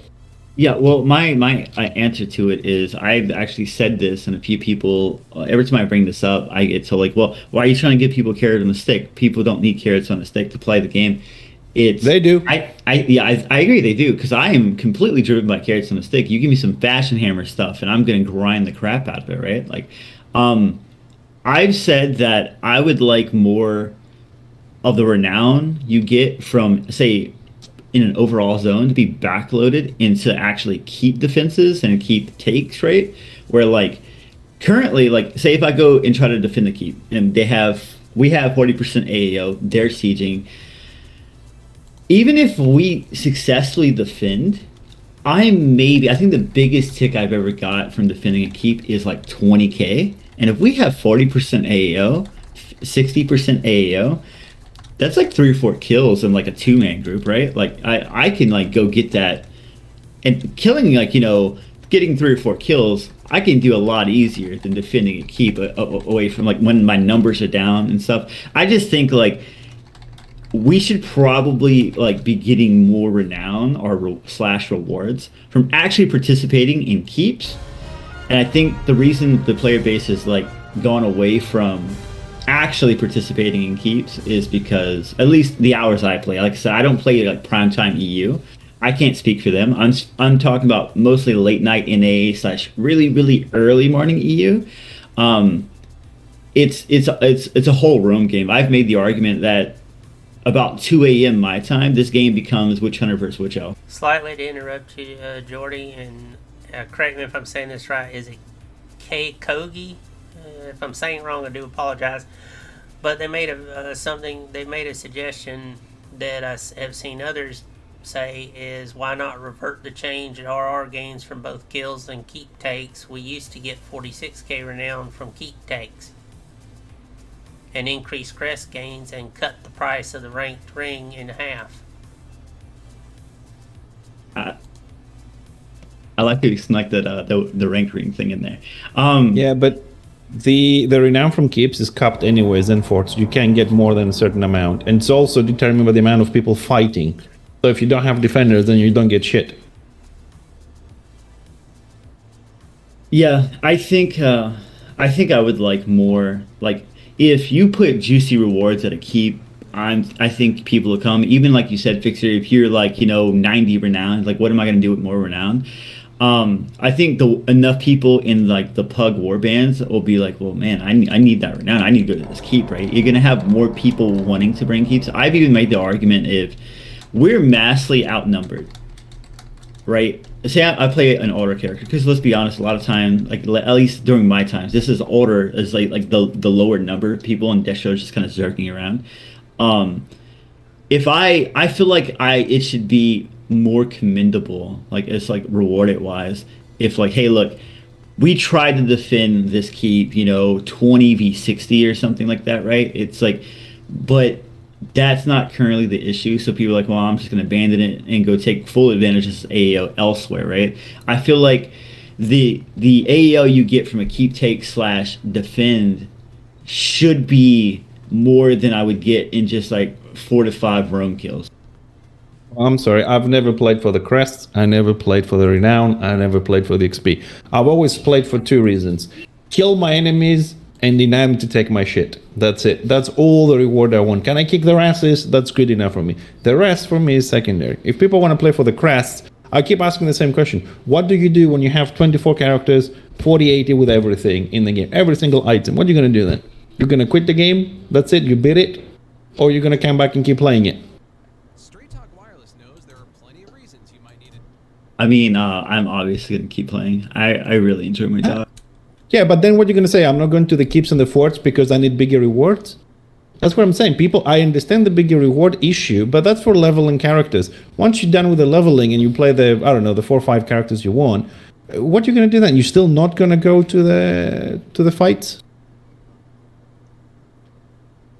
Yeah, well, my answer to it is I've actually said this, and a few people, every time I bring this up, I get told like, well, why are you trying to give people carrot on the stick? People don't need carrots on the stick to play the game. They do. I agree they do, because I am completely driven by carrots on the stick. You give me some fashion hammer stuff, and I'm going to grind the crap out of it, right? Like, I've said that I would like more of the renown you get from, say, in an overall zone to be backloaded into actually keep defenses and keep takes, right? Where like currently, like say if I go and try to defend the keep and we have 40% AAO, they're sieging. Even if we successfully defend, I think the biggest tick I've ever got from defending a keep is like 20k. And if we have 40% AAO, 60% AAO, that's like 3 or 4 kills in like a 2-man group, right? Like I can like go get that, and killing getting 3 or 4 kills, I can do a lot easier than defending a keep away from like when my numbers are down and stuff. I just think like we should probably like be getting more renown or slash rewards from actually participating in keeps. And I think the reason the player base has like gone away from actually participating in keeps is because, at least the hours I play, like I said, I don't play like primetime EU. I can't speak for them. I'm talking about mostly late night NA / really, really early morning EU. it's a whole roam game. I've made the argument that about 2 a.m. my time, this game becomes Witch Hunter versus Witch Elf. Slightly to interrupt you, Jordy, and correct me if I'm saying this right. Is it K Kogi? If I'm saying it wrong, I do apologize. But they made They made a suggestion that I have seen others say is why not revert the change at RR gains from both kills and keep takes. We used to get 46k renown from keep takes, and increase crest gains and cut the price of the ranked ring in half. I like to snuck that the rank ring thing in there. Yeah, but the renown from keeps is capped anyways in forts. You can't get more than a certain amount, and it's also determined by the amount of people fighting. So if you don't have defenders, then you don't get shit. Yeah, I think I would like more like if you put juicy rewards at a keep. I think people will come. Even like you said, Fixer, if you're like 90 renown, like what am I going to do with more renown? I think enough people in like the pug war bands will be like, well, man, I need that renown. I need to go to this keep, right? You're going to have more people wanting to bring keeps. I've even made the argument if we're massively outnumbered, right? Say I play an older character because let's be honest, a lot of time, like at least during my times, this is older is like the lower number of people and Destro is just kind of zerking around. If I feel like it should be more commendable, like it's like rewarded wise. If like, hey, look, we tried to defend this keep, 20v60 or something like that, right? It's like, but that's not currently the issue. So people are like, well, I'm just going to abandon it and go take full advantage of AAO elsewhere, right? I feel like the AAL you get from a keep take / defend should be more than I would get in just like 4 to 5 roam kills. I'm sorry, I've never played for the crests, I never played for the renown, I never played for the XP. I've always played for 2 reasons. Kill my enemies and deny them to take my shit. That's it. That's all the reward I want. Can I kick their asses? That's good enough for me. The rest for me is secondary. If people want to play for the crests, I keep asking the same question. What do you do when you have 24 characters, 40-80 with everything in the game? Every single item. What are you going to do then? You're going to quit the game? That's it? You beat it? Or you're going to come back and keep playing it? I mean, I'm obviously going to keep playing. I really enjoy my job. Yeah, but then what are you going to say? I'm not going to the keeps and the forts because I need bigger rewards? That's what I'm saying. People, I understand the bigger reward issue, but that's for leveling characters. Once you're done with the leveling and you play the 4 or 5 characters you want, what are you going to do then? You're still not going to go to the fights?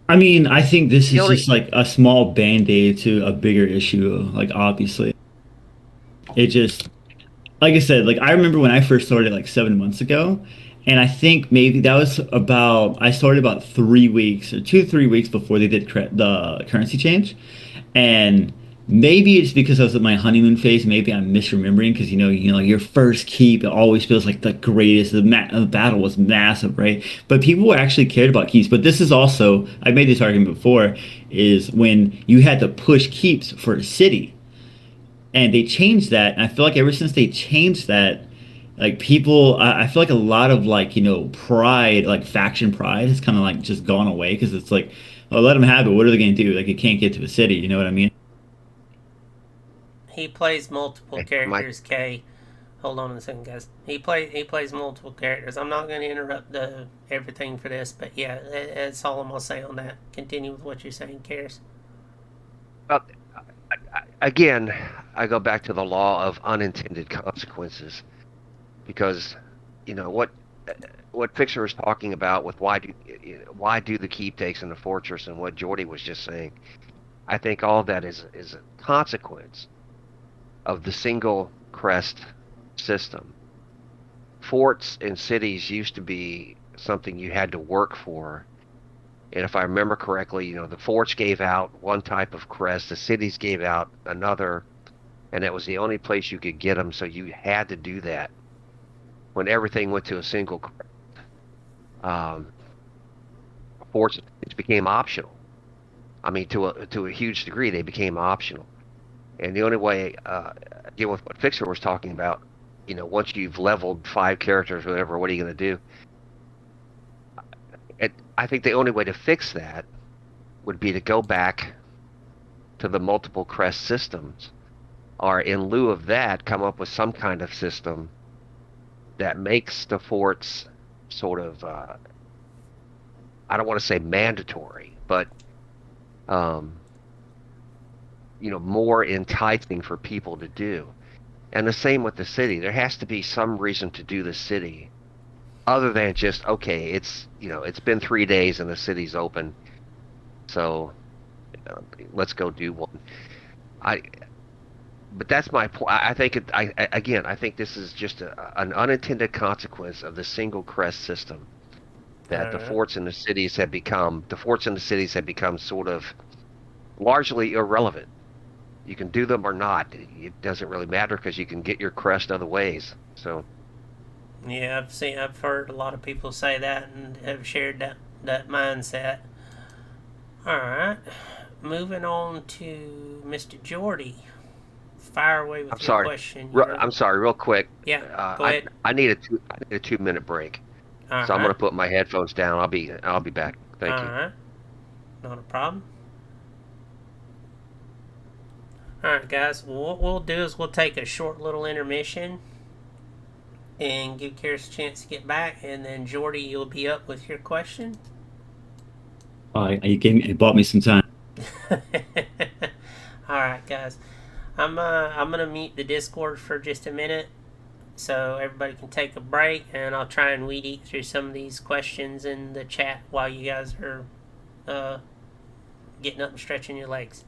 I mean, I think this is just like a small band-aid to a bigger issue, like obviously. It just, like I said, like I remember when I first started like 7 months ago, and I think maybe that was I started about 3 weeks or 2 to 3 weeks before they did the currency change. And maybe it's because I was at my honeymoon phase. Maybe I'm misremembering because, your first keep, it always feels like the greatest. The battle was massive, right? But people actually cared about keeps. But this is also, I made this argument before, is when you had to push keeps for a city. And they changed that. And I feel like ever since they changed that, like people, I feel like a lot of like, pride, like faction pride has kind of like just gone away because it's like, oh, let them have it. What are they going to do? Like, it can't get to a city. You know what I mean? He plays multiple characters, Kay. Hold on a second, guys. He plays multiple characters. I'm not going to interrupt everything for this, but yeah, that's all I'm going to say on that. Continue with what you're saying, Karis. Well, again, I go back to the law of unintended consequences, because what Fixer was talking about with why do the keep takes in the fortress, and what Jordy was just saying. I think all of that is a consequence of the single crest system. Forts and cities used to be something you had to work for. And if I remember correctly, the forts gave out one type of crest, the cities gave out another, and it was the only place you could get them, so you had to do that. When everything went to a single crest, forts became optional. I mean, to a huge degree, they became optional. And the only way, again, with what Fixer was talking about, once you've leveled 5 characters or whatever, what are you going to do? I think the only way to fix that would be to go back to the multiple crest systems, or in lieu of that, come up with some kind of system that makes the forts sort of, I don't want to say mandatory, but um, more enticing for people to do. And the same with the city. There has to be some reason to do the city other than just, okay, it's been 3 days and the city's open, so let's go do one. I But that's my point. I think again, I think this is just an unintended consequence of the single crest system, that Alright. the forts in the cities have become sort of largely irrelevant. You can do them or not. It doesn't really matter because you can get your crest other ways. So Yeah, I've heard a lot of people say that and have shared that mindset. All right, moving on to Mr. Jordy. Fire away I'm with your sorry. question. I'm sorry, real quick. Yeah, go I ahead. I need a 2 minute break. All So I'm gonna right, put my headphones down. I'll be back. all Thank you. right, not a problem. All right, guys. Well, what we'll do is we'll take a short little intermission and give Karis a chance to get back, and then Jordy, you'll be up with your question. You bought me some time. All right, guys. I'm gonna mute the Discord for just a minute so everybody can take a break, and I'll try and weed eat through some of these questions in the chat while you guys are getting up and stretching your legs.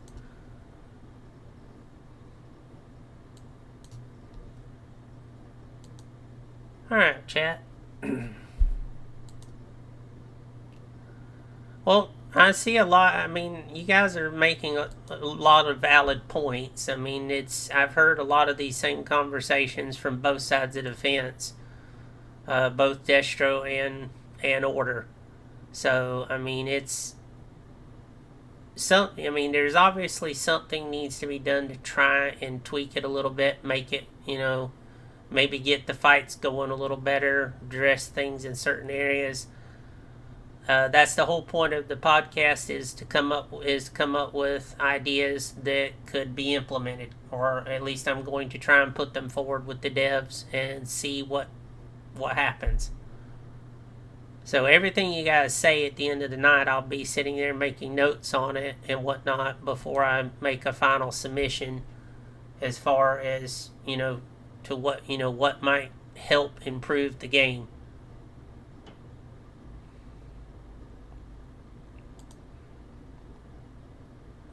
All right, chat. Well, I see a lot. I mean, you guys are making a lot of valid points. I mean, I've heard a lot of these same conversations from both sides of the fence, both Destro and Order. So, I mean, I mean, there's obviously something needs to be done to try and tweak it a little bit, make it, maybe get the fights going a little better, address things in certain areas. That's the whole point of the podcast, is to come up with ideas that could be implemented, or at least I'm going to try and put them forward with the devs and see what happens. So everything you guys say at the end of the night, I'll be sitting there making notes on it and whatnot before I make a final submission, as far as to what might help improve the game.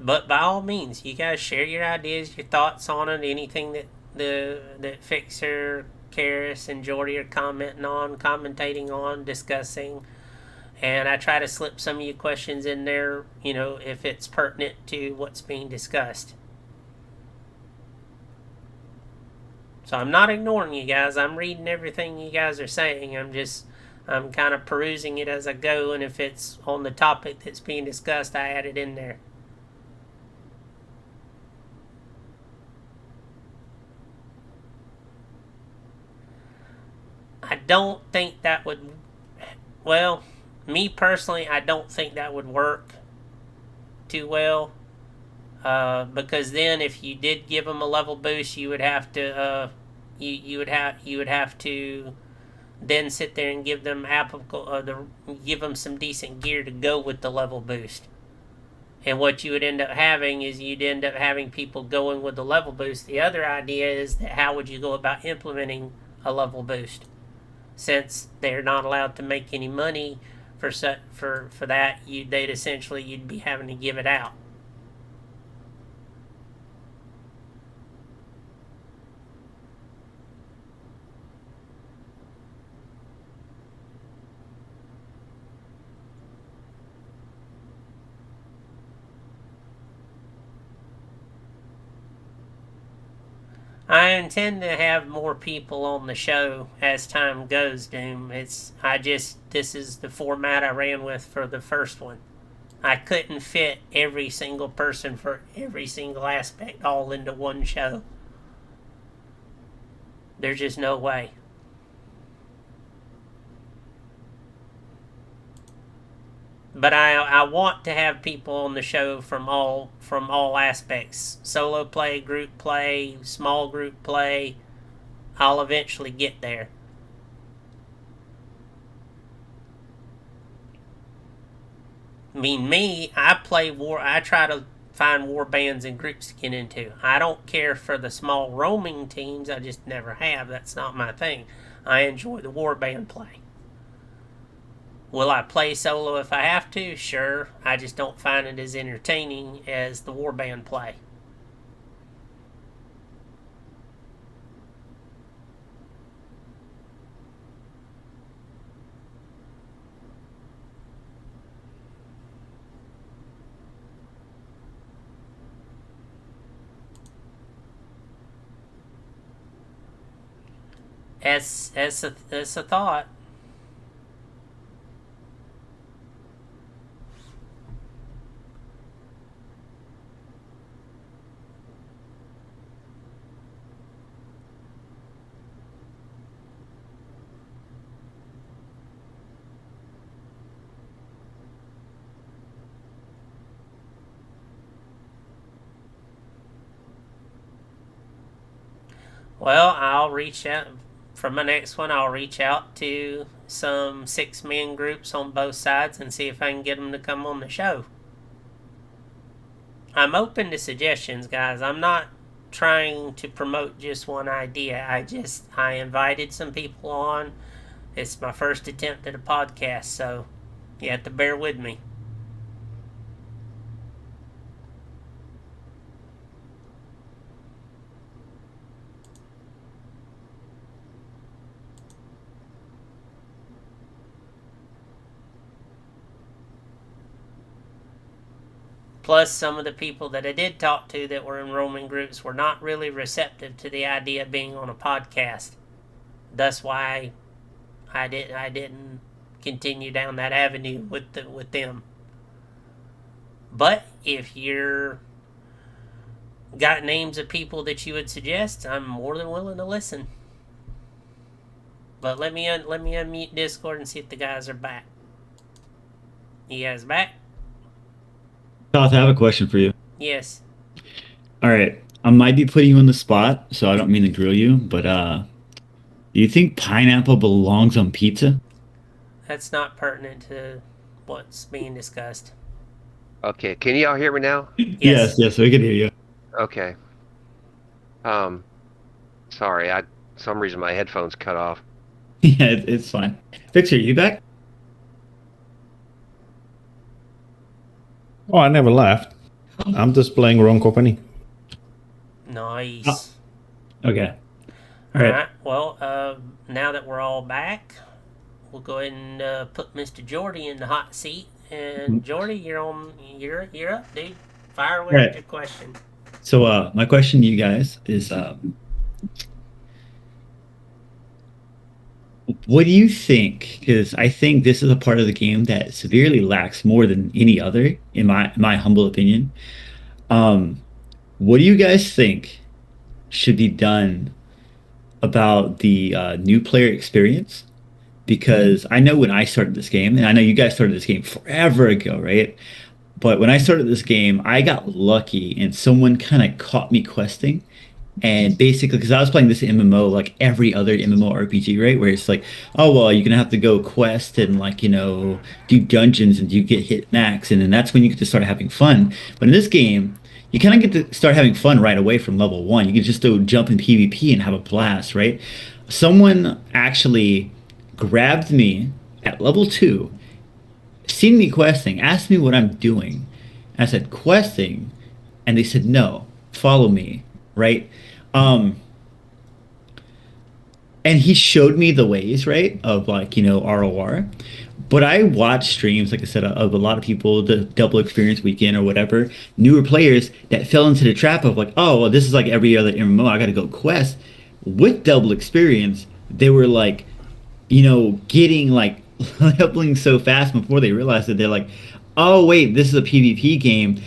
But by all means, you guys share your ideas, your thoughts on it, anything that Fixer, Karis, and Jordy are commentating on, discussing. And I try to slip some of your questions in there, if it's pertinent to what's being discussed. So I'm not ignoring you guys. I'm reading everything you guys are saying. I'm kind of perusing it as I go, and if it's on the topic that's being discussed, I add it in there. I don't think that would. Well, me personally, I don't think that would work too well. Because then, if you did give them a level boost, you would have to. You would have to then sit there and give them give them some decent gear to go with the level boost. And what you would end up having is you'd end up having people going with the level boost. The other idea is that how would you go about implementing a level boost? Since they're not allowed to make any money for that, you'd be having to give it out. I intend to have more people on the show as time goes, Doom. This is the format I ran with for the first one. I couldn't fit every single person for every single aspect all into one show. There's just no way. but I want to have people on the show from all aspects: solo play, group play, small group play. I'll eventually get there. I mean, I play war. I try to find war bands and groups to get into. I don't care for the small roaming teams. I just never have. That's not my thing. I enjoy the war band play. Will I play solo if I have to? Sure. I just don't find it as entertaining as the warband play. As a thought. Well, I'll reach out for my next one. I'll reach out to some 6-man groups on both sides and see if I can get them to come on the show. I'm open to suggestions, guys. I'm not trying to promote just one idea. I invited some people on. It's my first attempt at a podcast, so you have to bear with me. Plus, some of the people that I did talk to that were in roaming groups were not really receptive to the idea of being on a podcast. That's why I didn't continue down that avenue with them. But if you're got names of people that you would suggest, I'm more than willing to listen. But let me unmute Discord and see if the guys are back. You guys back? Toth, I have a question for you. Yes. All right. I might be putting you on the spot, so I don't mean to grill you, but do you think pineapple belongs on pizza? That's not pertinent to what's being discussed. Okay, can y'all hear me now? Yes, we can hear you. Okay. Sorry, some reason my headphones cut off. Yeah, it's fine. Fixer, you back? Oh, I never left. I'm just playing wrong company. Nice. Okay. All right. Well, now that we're all back, we'll go ahead and put Mr. Jordy in the hot seat. And Jordy, you're up, dude. Fire away with your question. So, my question to you guys is, what do you think? Because I think this is a part of the game that severely lacks more than any other, in my humble opinion. What do you guys think should be done about the new player experience? Because I know when I started this game, and I know you guys started this game forever ago, right? But when I started this game, I got lucky and someone kind of caught me questing. And basically, because I was playing this MMO like every other MMORPG, right? Where it's like, oh, well, you're going to have to go quest and like, do dungeons and you get hit max. And then that's when you get to start having fun. But in this game, you kind of get to start having fun right away from level 1. You can just go jump in PvP and have a blast, right? Someone actually grabbed me at level 2, seen me questing, asked me what I'm doing. And I said, questing? And they said, no, follow me, right? And he showed me the ways, right, of like, ROR. But I watched streams, like I said, of a lot of people, the double experience weekend or whatever, newer players that fell into the trap of like, oh, well, this is like every other MMO. I got to go quest. With double experience, they were like, getting like leveling so fast before they realized that they're like, oh, wait, this is a PvP game.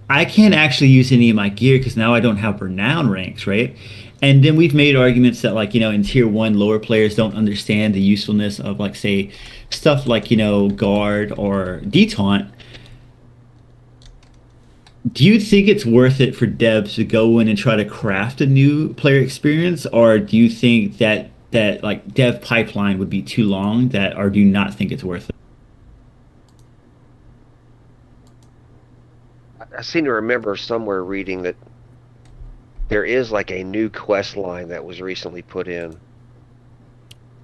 I can't actually use any of my gear because now I don't have renown ranks, right? And then we've made arguments that, like, in tier 1, lower players don't understand the usefulness of, like, say, stuff like, guard or detaunt. Do you think it's worth it for devs to go in and try to craft a new player experience, or do you think that like dev pipeline would be too long, or do you not think it's worth it? I seem to remember somewhere reading that there is like a new quest line that was recently put in.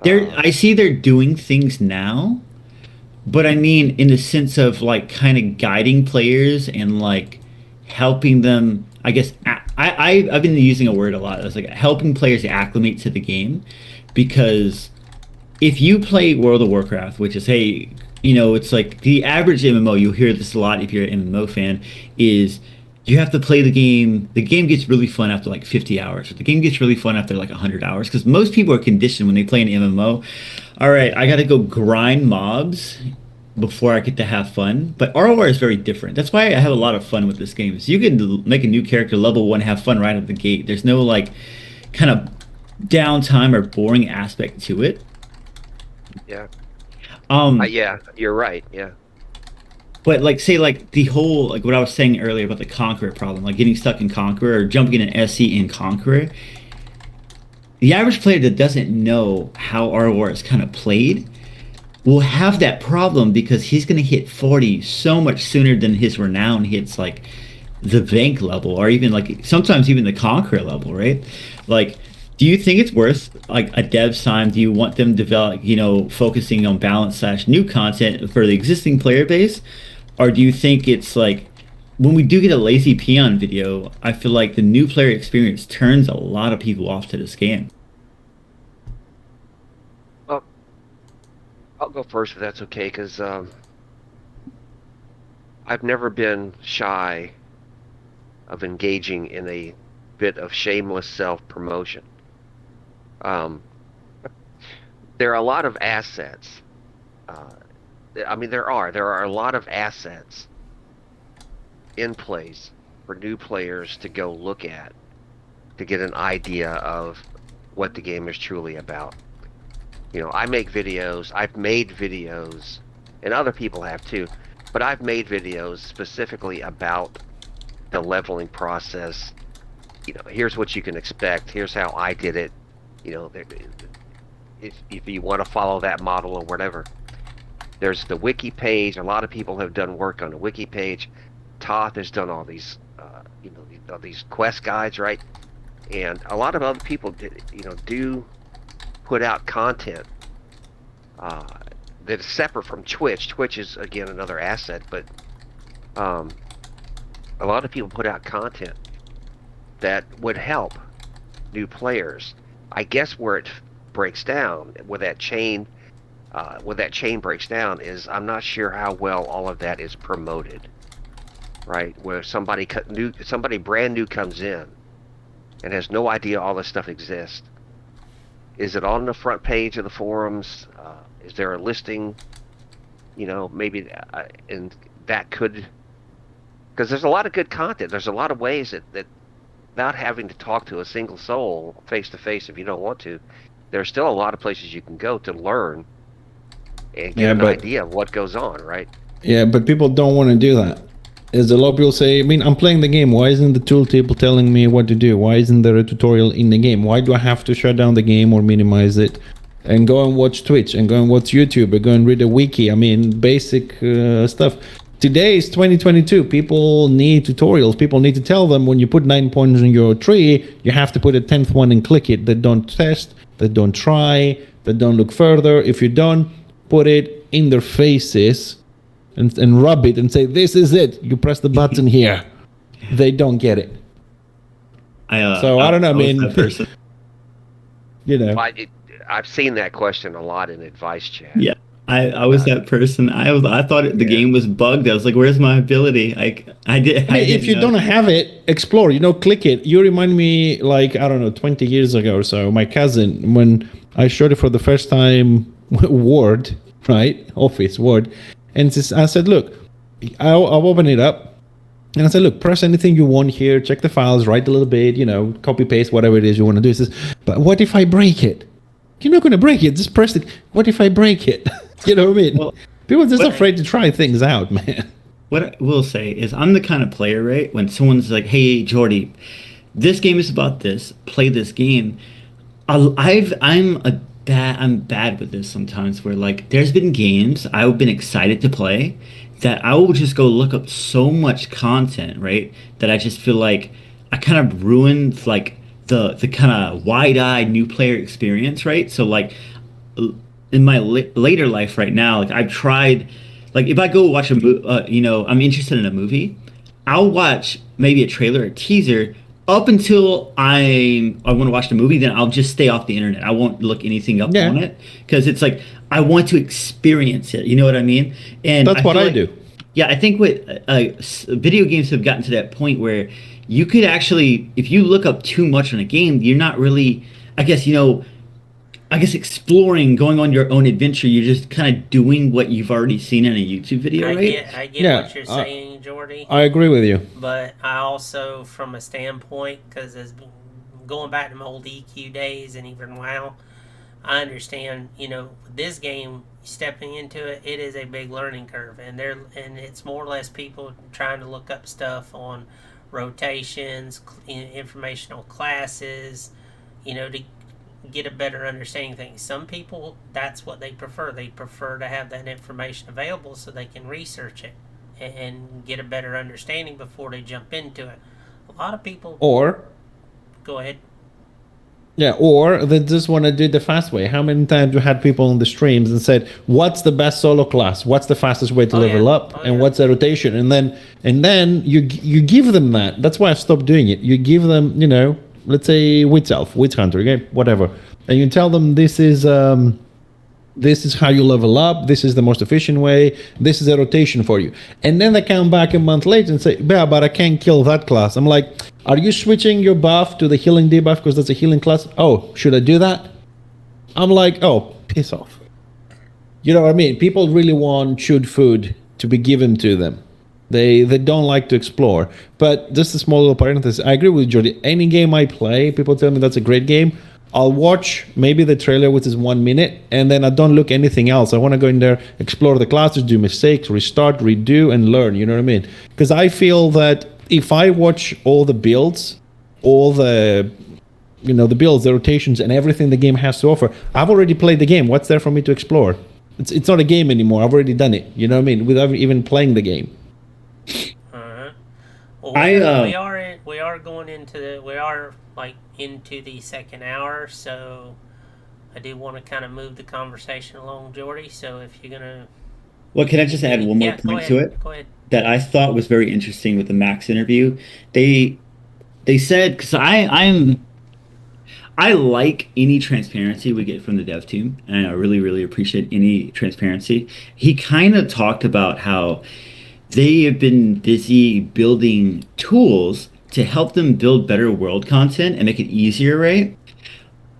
I see they're doing things now, but I mean in the sense of like kind of guiding players and like helping them. I guess I've been using a word a lot. It's like helping players acclimate to the game, because if you play World of Warcraft, which is, hey, it's like the average MMO, you'll hear this a lot if you're an MMO fan, is you have to play the game. The game gets really fun after like 50 hours. Or the game gets really fun after like 100 hours, because most people are conditioned when they play an MMO. All right, I got to go grind mobs before I get to have fun. But RoR is very different. That's why I have a lot of fun with this game. So you can make a new character level 1, have fun right out of the gate. There's no like kind of downtime or boring aspect to it. Yeah. Yeah, Yeah, you're right. Yeah. But like, say, like the whole, like what I was saying earlier about the Conqueror problem, like getting stuck in Conqueror or jumping in an SC in Conqueror. The average player that doesn't know how RoR is kind of played will have that problem, because he's going to hit 40 so much sooner than his renown hits like the Vank level, or even like sometimes even the Conqueror level, right? Like, do you think it's worth like a dev's time? Do you want them develop, focusing on balance / new content for the existing player base? Or do you think it's like, when we do get a lazy peon video, I feel like the new player experience turns a lot of people off to this game? Well, I'll go first if that's okay, because I've never been shy of engaging in a bit of shameless self-promotion. There are a lot of assets. There are a lot of assets in place for new players to go look at, to get an idea of what the game is truly about. I make videos, I've made videos, and other people have too, but I've made videos specifically about the leveling process. Here's what you can expect, here's how I did it. If you want to follow that model or whatever, there's the wiki page. A lot of people have done work on the wiki page. Toth has done all these, these quest guides, right? And a lot of other people, do put out content that is separate from Twitch. Twitch is, again, another asset, but a lot of people put out content that would help new players. I guess where it breaks down, where that chain breaks down, is I'm not sure how well all of that is promoted. Right, where somebody brand new comes in and has no idea all this stuff exists. Is it on the front page of the forums? Is there a listing? Maybe, and that could, because there's a lot of good content. There's a lot of ways that without having to talk to a single soul face to face, if you don't want to, there's still a lot of places you can go to learn and get an idea of what goes on, right? Yeah, but people don't want to do that. As a lot of people say, I'm playing the game. Why isn't the tooltip telling me what to do? Why isn't there a tutorial in the game? Why do I have to shut down the game or minimize it and go and watch Twitch and go and watch YouTube or go and read a wiki? Basic stuff. Today is 2022. People need tutorials. People need to tell them, when you put 9 points in your tree, you have to put a 10th one and click it. They don't test, they don't try, they don't look further. If you don't put it in their faces and rub it and say, this is it, you press the button here, they don't get it. I don't know. That person. I've seen that question a lot in advice chat. Yeah, I was that person. I thought the game was bugged. I was like, where's my ability? If you don't have it, explore. Click it. You remind me, 20 years ago or so, my cousin, when I showed it for the first time, Word, right? Office, Word. And I said, look, I'll open it up. And I said, look, press anything you want here, check the files, write a little bit, copy paste, whatever it is you want to do. He says, but what if I break it? You're not going to break it. Just press it. What if I break it? You know what I mean? Well, people are just afraid to try things out, man. What I will say is I'm the kind of player, right? When someone's like, hey, Jordy, this game is about this, play this game. I'm bad with this sometimes where like there's been games I've been excited to play that I will just go look up so much content, right? That I just feel like I kind of ruined like the kind of wide-eyed new player experience, right? So like in my later life right now, like I've tried, like if I go watch a movie, I'm interested in a movie, I'll watch maybe a trailer or teaser up until I want to watch the movie. Then I'll just stay off the internet. I won't look anything up on it because it's like I want to experience it. You know what I mean? And that's what I do. Yeah, I think with video games have gotten to that point where you could actually, if you look up too much on a game, you're not really, I guess exploring, going on your own adventure. You're just kind of doing what you've already seen in a YouTube video, right? I get what you're saying, Jordy. I agree with you. But I also, from a standpoint, because as going back to my old EQ days and even WoW, I understand, with this game, stepping into it, it is a big learning curve, and it's more or less people trying to look up stuff on rotations, informational classes, to get a better understanding of things. Some people, that's what they prefer. They prefer to have that information available so they can research it and get a better understanding before they jump into it. A lot of people... Go ahead. Yeah, or they just want to do it the fast way. How many times you had people on the streams and said, what's the best solo class? What's the fastest way to level up? And what's the rotation? And then you give them that. That's why I stopped doing it. You give them, let's say Witch Elf, Witch Hunter, okay, whatever. And you tell them this is how you level up. This is the most efficient way. This is a rotation for you. And then they come back a month later and say, yeah, but I can't kill that class. I'm like, are you switching your buff to the healing debuff because that's a healing class? Oh, should I do that? I'm like, oh, piss off. You know what I mean? People really want chewed food to be given to them. They don't like to explore. But just a small little parenthesis. I agree with Jordy. Any game I play, people tell me that's a great game. I'll watch maybe the trailer, which is 1 minute, and then I don't look anything else. I want to go in there, explore the classes, do mistakes, restart, redo, and learn. You know what I mean? Because I feel that if I watch all the builds, all the builds, the rotations, and everything the game has to offer, I've already played the game. What's there for me to explore? It's not a game anymore. I've already done it. You know what I mean? Without even playing the game. Well, we are going into into the second hour, so I do want to kind of move the conversation along, Jordy. So if you're gonna, well, can I just add one more point to it? Go ahead. That I thought was very interesting with the Max interview. They said, because I like any transparency we get from the dev team, and I really, really appreciate any transparency. He kind of talked about how they have been busy building tools to help them build better world content and make it easier, right?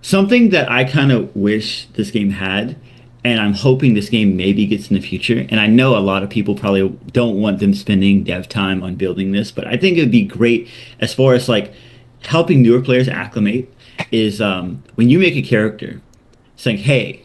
Something that I kind of wish this game had, and I'm hoping this game maybe gets in the future, and I know a lot of people probably don't want them spending dev time on building this, but I think it would be great as far as like helping newer players acclimate, is when you make a character, saying, hey,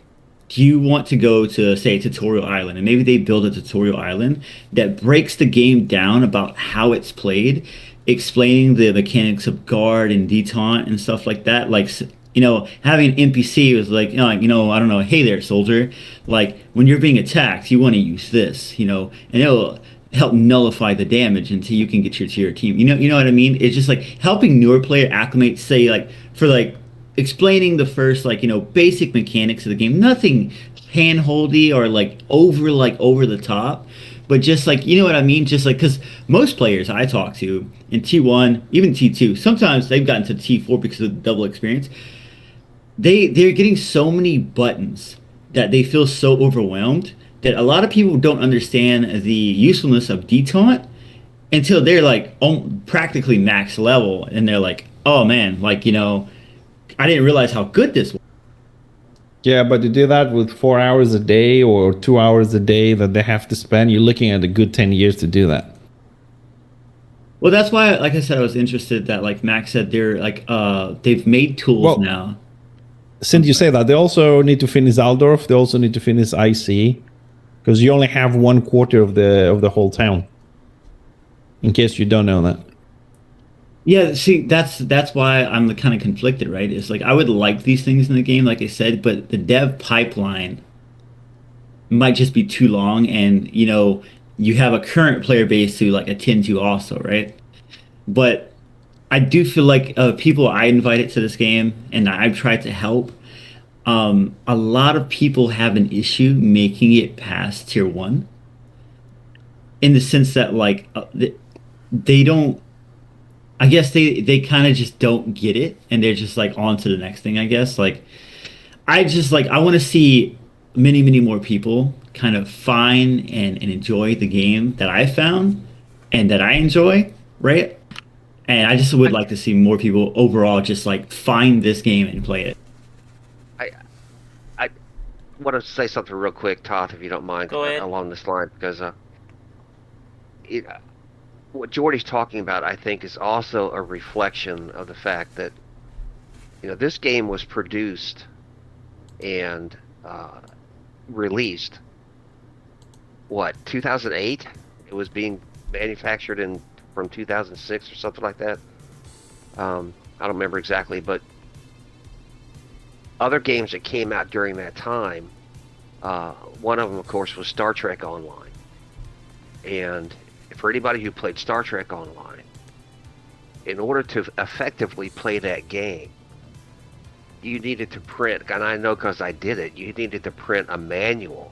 do you want to go to, say, a tutorial island? And maybe they build a tutorial island that breaks the game down about how it's played, explaining the mechanics of guard and detaunt and stuff like that. Like, having an NPC was like, I don't know, hey there, soldier. Like, when you're being attacked, you want to use this, and it'll help nullify the damage until you can get to your team. You know what I mean? It's just like helping newer player acclimate, say, like, for like explaining the first, basic mechanics of the game. Nothing hand-holdy or over the top. But just like, you know what I mean? Just like, because most players I talk to in T1, even T2, sometimes they've gotten to T4 because of the double experience. They're getting so many buttons that they feel so overwhelmed that a lot of people don't understand the usefulness of detaunt until they're like practically max level. And they're like, oh man, I didn't realize how good this was. Yeah, but to do that with 4 hours a day or 2 hours a day that they have to spend, you're looking at a good 10 years to do that. Well, that's why, like I said, I was interested that, like Max said, they're like they've made tools Well, now. Since you say that, they also need to finish Aldorf. They also need to finish IC because you only have 1/4 of the whole town. In case you don't know that. Yeah, see, that's why I'm kind of conflicted, right? It's like I would like these things in the game, like I said, but the dev pipeline might just be too long, and you have a current player base to like attend to also, right? But I do feel like people I invited to this game, and I've tried to help. A lot of people have an issue making it past tier one, in the sense that like they don't. I guess they kind of just don't get it, and they're just like on to the next thing. I guess like I want to see many more people kind of find and enjoy the game that I found and that I enjoy, right? And I just would like to see more people overall just like find this game and play it. I I want to say something real quick, Toth, if you don't mind, Go ahead. along this line, because it, what Jordy's talking about, I think, is also a reflection of the fact that this game was produced and released, what, 2008? It was being manufactured from 2006 or something like that. I don't remember exactly, but other games that came out during that time, one of them, of course, was Star Trek Online. And for anybody who played Star Trek Online, in order to effectively play that game, you needed to print, and I know because I did it, you needed to print a manual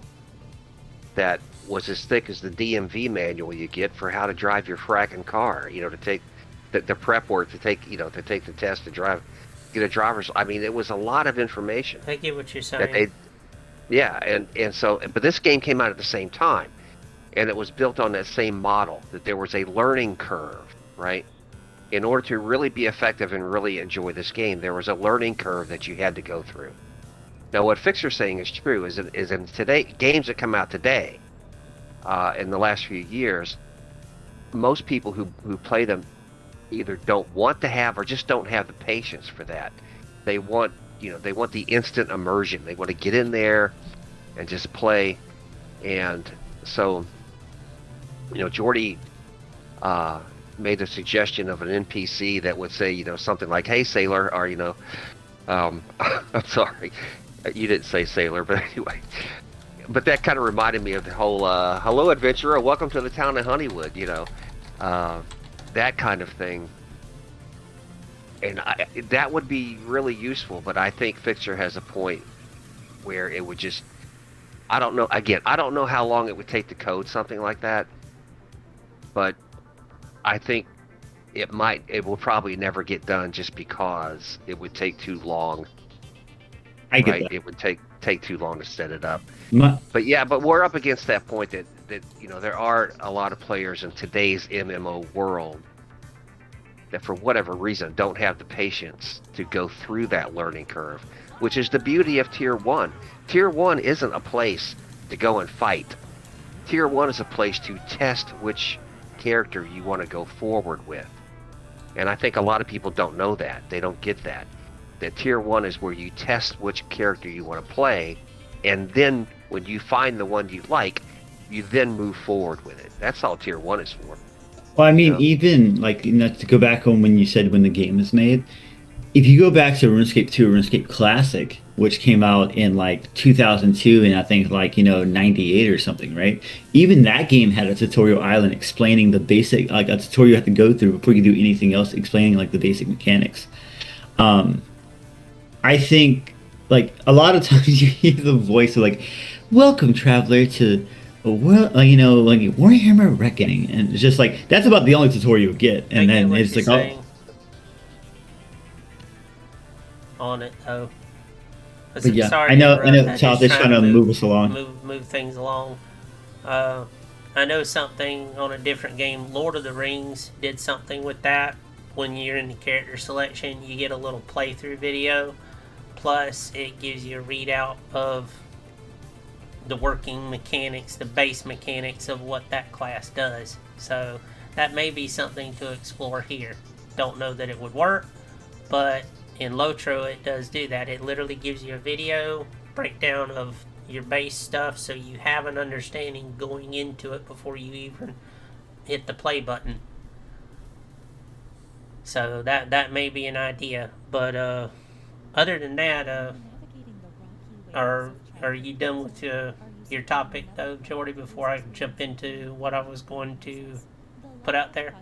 that was as thick as the DMV manual you get for how to drive your fracking car, to take the prep work to take the test to get a driver's. I mean, it was a lot of information. I get what you're That saying. and so, but this game came out at the same time, and it was built on that same model, that there was a learning curve, right? In order to really be effective and really enjoy this game, there was a learning curve that you had to go through. Now, what Fixer's saying is true, is in today, games that come out today, in the last few years, most people who play them either don't want to have or just don't have the patience for that. They want the instant immersion. They want to get in there and just play. And so, Jordy made a suggestion of an NPC that would say, something like, "Hey, sailor," or I'm sorry, you didn't say sailor, but anyway. But that kind of reminded me of the whole "Hello, adventurer, welcome to the town of Honeywood," that kind of thing. And that would be really useful, but I think Fixer has a point where it would just, I don't know, again, I don't know how long it would take to code something like that, but I think it will probably never get done just because it would take too long. I get Right? that. It would take too long to set it up. My, But we're up against that point that there are a lot of players in today's MMO world that for whatever reason don't have the patience to go through that learning curve, which is the beauty of Tier 1. Tier 1 isn't a place to go and fight. Tier 1 is a place to test which character you want to go forward with. And I think a lot of people don't know that. They don't get that. That Tier 1 is where you test which character you want to play, and then when you find the one you like, you then move forward with it. That's all Tier 1 is for. well, I mean, Yeah. even like to go back on when you said when the game was made, if you go back to RuneScape 2, RuneScape Classic, which came out in like 2002 and I think like 98 or something, right? Even that game had a tutorial island explaining the basic, like a tutorial you have to go through before you can do anything else, explaining like the basic mechanics. I think like a lot of times you hear the voice of like, "Welcome, traveler, to a world, like Warhammer Reckoning," and it's just like that's about the only tutorial you get, I and get then what it's you're like, saying on it though. But yeah, Sorry I to know, interrupt. South is trying to move us along. Move things along. I know something on a different game. Lord of the Rings did something with that. When you're in the character selection, you get a little playthrough video. Plus, it gives you a readout of the working mechanics, the base mechanics of what that class does. So that may be something to explore here. Don't know that it would work, but in Lotro it does do that. It literally gives you a video breakdown of your base stuff so you have an understanding going into it before you even hit the play button. So that may be an idea, but other than that, are are you done with your topic though, Jordy? Before I jump into what I was going to put out there.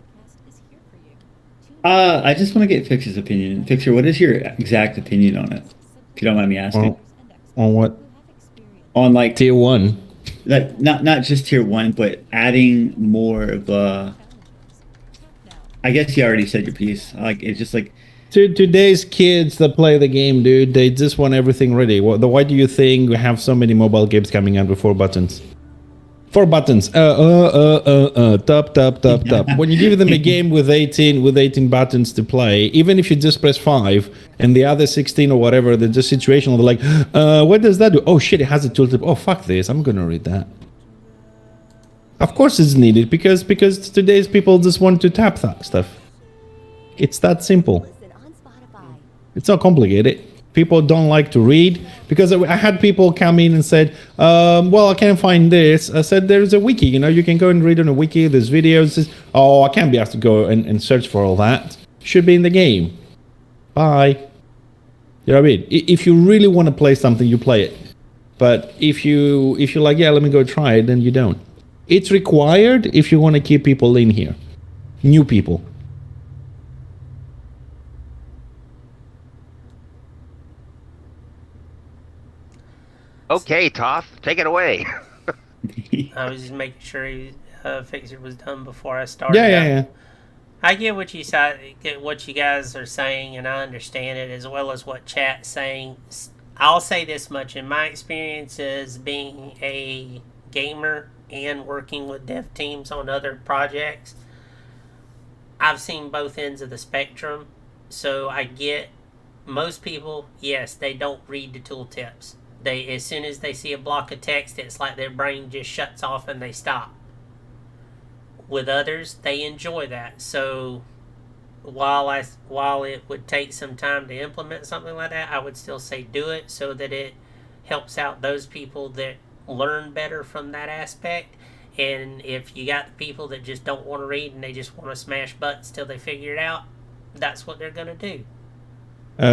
I just want to get Fixer's opinion. Fixer, what is your exact opinion on it? If you don't mind me asking. On what? On like Tier 1. that, not just tier one, but adding more of a. I guess you already said your piece. Like it's just like Today's kids that play the game, dude, they just want everything ready. Why do you think we have so many mobile games coming out with 4 buttons? 4 buttons. Tap. When you give them a game with 18 buttons to play, even if you just press 5 and the other 16 or whatever, they're just situational. They're like, what does that do? Oh shit, it has a tooltip. Oh fuck this, I'm gonna read that. Of course it's needed because today's people just want to tap that stuff. It's that simple. It's not complicated. People don't like to read because I had people come in and said, well, I can't find this. I said, there's a wiki, you can go and read on a wiki. There's videos. Oh, I can't be asked to go and search for all that. Should be in the game. Bye. You know what I mean? If you really want to play something, you play it. But if you're like, yeah, let me go try it, then you don't. It's required if you want to keep people in here. New people. Okay, Toph, take it away. I was just making sure Fixer was done before I started. Yeah. I get what you guys are saying, and I understand it as well as what chat's saying. I'll say this much: in my experience as being a gamer and working with dev teams on other projects, I've seen both ends of the spectrum. So I get most people, yes, they don't read the tooltips. They, as soon as they see a block of text, it's like their brain just shuts off and they stop. With others, they enjoy that. So while it would take some time to implement something like that, I would still say do it so that it helps out those people that learn better from that aspect. And if you got the people that just don't want to read and they just want to smash buttons till they figure it out, that's what they're going to do.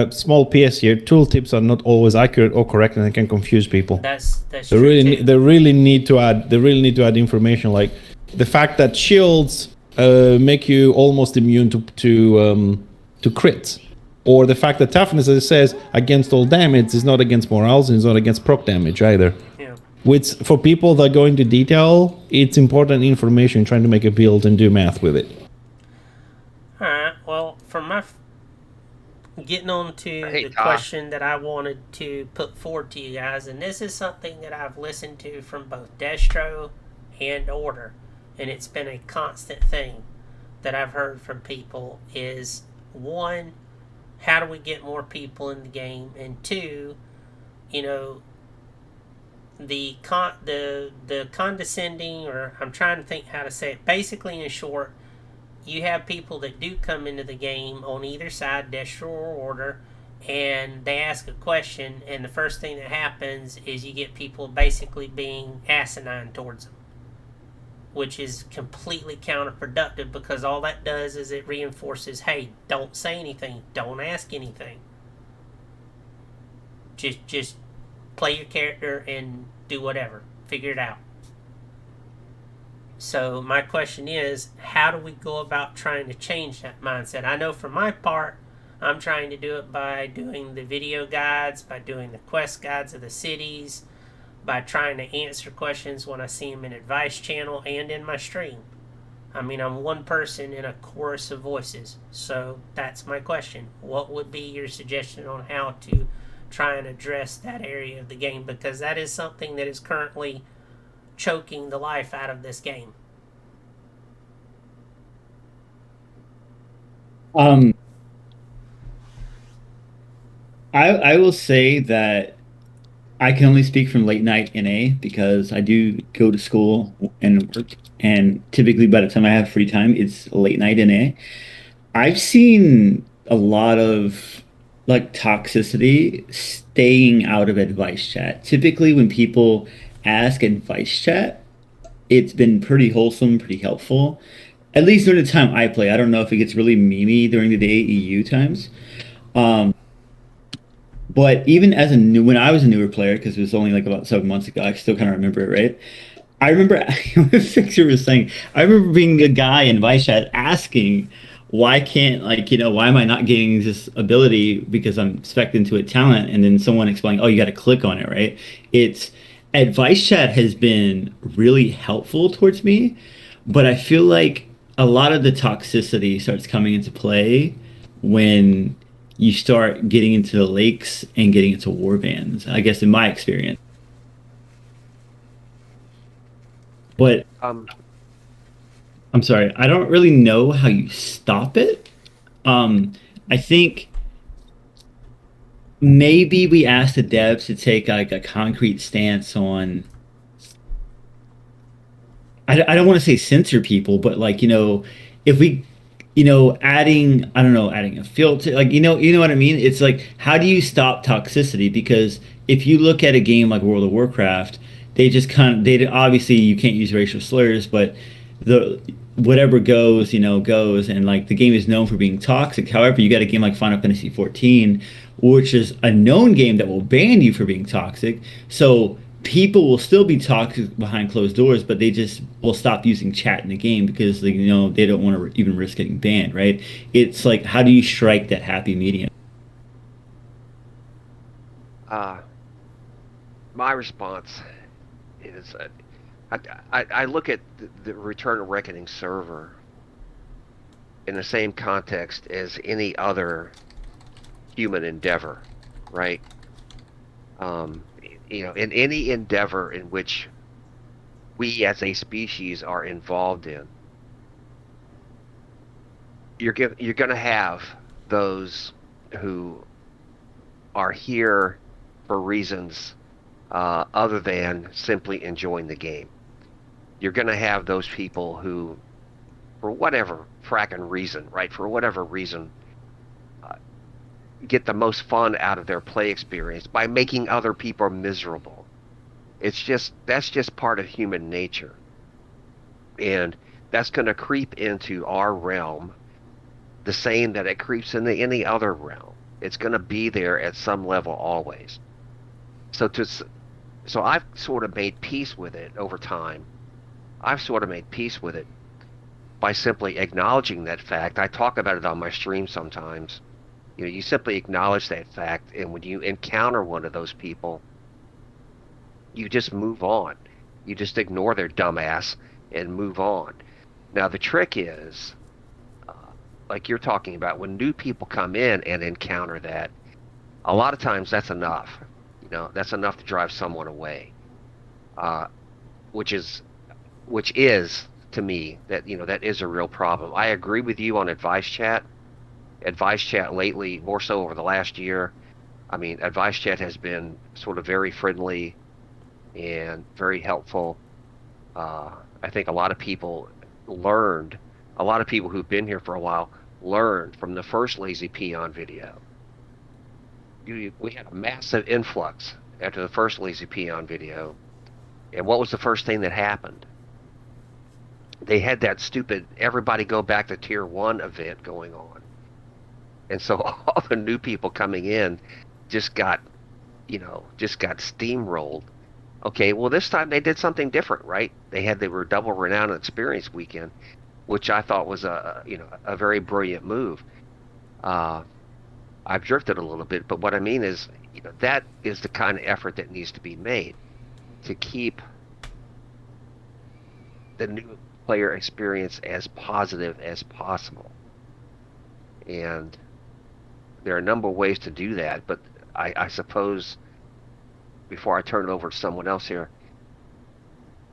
Small PS here. Tooltips are not always accurate or correct, and they can confuse people. That's They true really too. they really need to add information, like the fact that shields make you almost immune to crits, or the fact that toughness, as it says, against all damage is not against morals and is not against proc damage either. Yeah. Which for people that go into detail, it's important information trying to make a build and do math with it. All right. Well, from my getting on to Hey, the Todd. question that I wanted to put forward to you guys, and this is something that I've listened to from both Destro and Order, and it's been a constant thing that I've heard from people is one, how do we get more people in the game, and two, the condescending, or I'm trying to think how to say it. Basically, in short, you have people that do come into the game on either side, Destro or Order, and they ask a question, and the first thing that happens is you get people basically being asinine towards them, which is completely counterproductive because all that does is it reinforces, hey, don't say anything, don't ask anything. Just play your character and do whatever. Figure it out. So my question is, how do we go about trying to change that mindset? I know for my part, I'm trying to do it by doing the video guides, by doing the quest guides of the cities, by trying to answer questions when I see them in advice channel and in my stream. I mean, I'm one person in a chorus of voices. So that's my question. What would be your suggestion on how to try and address that area of the game? Because that is something that is currently choking the life out of this game. I will say that I can only speak from late night NA because I do go to school and work, and typically by the time I have free time, it's late night NA. I've seen a lot of like toxicity staying out of advice chat. Typically, when people ask advice chat, it's been pretty wholesome, pretty helpful. At least during the time I play. I don't know if it gets really memey during the day EU times. Um, but even as a new, when I was a newer player, because it was only like about 7 months ago, I still kind of remember it, right? I remember what Fixer was saying. I remember being a guy in Vice Chat asking, why can't, like, why am I not getting this ability because I'm spec'd into a talent? And then someone explaining, oh, you got to click on it, right? It's Advice Chat has been really helpful towards me, but I feel like a lot of the toxicity starts coming into play when you start getting into the lakes and getting into war bands, I guess, in my experience. But Um, I'm sorry, I don't really know how you stop it. Um, I think maybe we asked the devs to take like a concrete stance on. I don't want to say censor people, but like if we, adding I don't know, adding a filter, like you know what I mean. It's like how do you stop toxicity? Because if you look at a game like World of Warcraft, they just kind of they obviously you can't use racial slurs, but the whatever goes, goes, and like the game is known for being toxic. However, you got a game like Final Fantasy 14, which is a known game that will ban you for being toxic. So people will still be toxic behind closed doors, but they just will stop using chat in the game because they don't want to even risk getting banned, right? It's like how do you strike that happy medium? uh, my response is I look at the Return of Reckoning server in the same context as any other human endeavor, right? Um, in any endeavor in which we as a species are involved in, you're going to have those who are here for reasons other than simply enjoying the game. You're going to have those people who, for whatever fracking reason, right, for whatever reason, uh, get the most fun out of their play experience by making other people miserable. That's just part of human nature. And that's going to creep into our realm the same that it creeps into any other realm. It's going to be there at some level always. So to so I've sort of made peace with it over time. I've sort of made peace with it by simply acknowledging that fact. I talk about it on my stream sometimes. You simply acknowledge that fact, and when you encounter one of those people, you just move on. You just ignore their dumbass and move on. Now the trick is, uh, like you're talking about, when new people come in and encounter that, a lot of times that's enough. That's enough to drive someone away. Uh, which is which is to me that is a real problem. I agree with you on advice chat. Advice chat lately, more so over the last year. I mean, advice chat has been sort of very friendly and very helpful. I think learned, a lot of people who've been here for a while learned from the first Lazy Peon video. We had a massive influx after the first Lazy Peon video. And what was the first thing that happened? They had that stupid everybody go back to tier 1 event going on. And so all the new people coming in just got, just got steamrolled. Okay, well this time they did something different, right? They were double renown and experience weekend, which I thought was a very brilliant move. Uh, I've drifted a little bit, but what I mean is, that is the kind of effort that needs to be made to keep the new player experience as positive as possible. And there are a number of ways to do that, but I suppose before I turn it over to someone else here,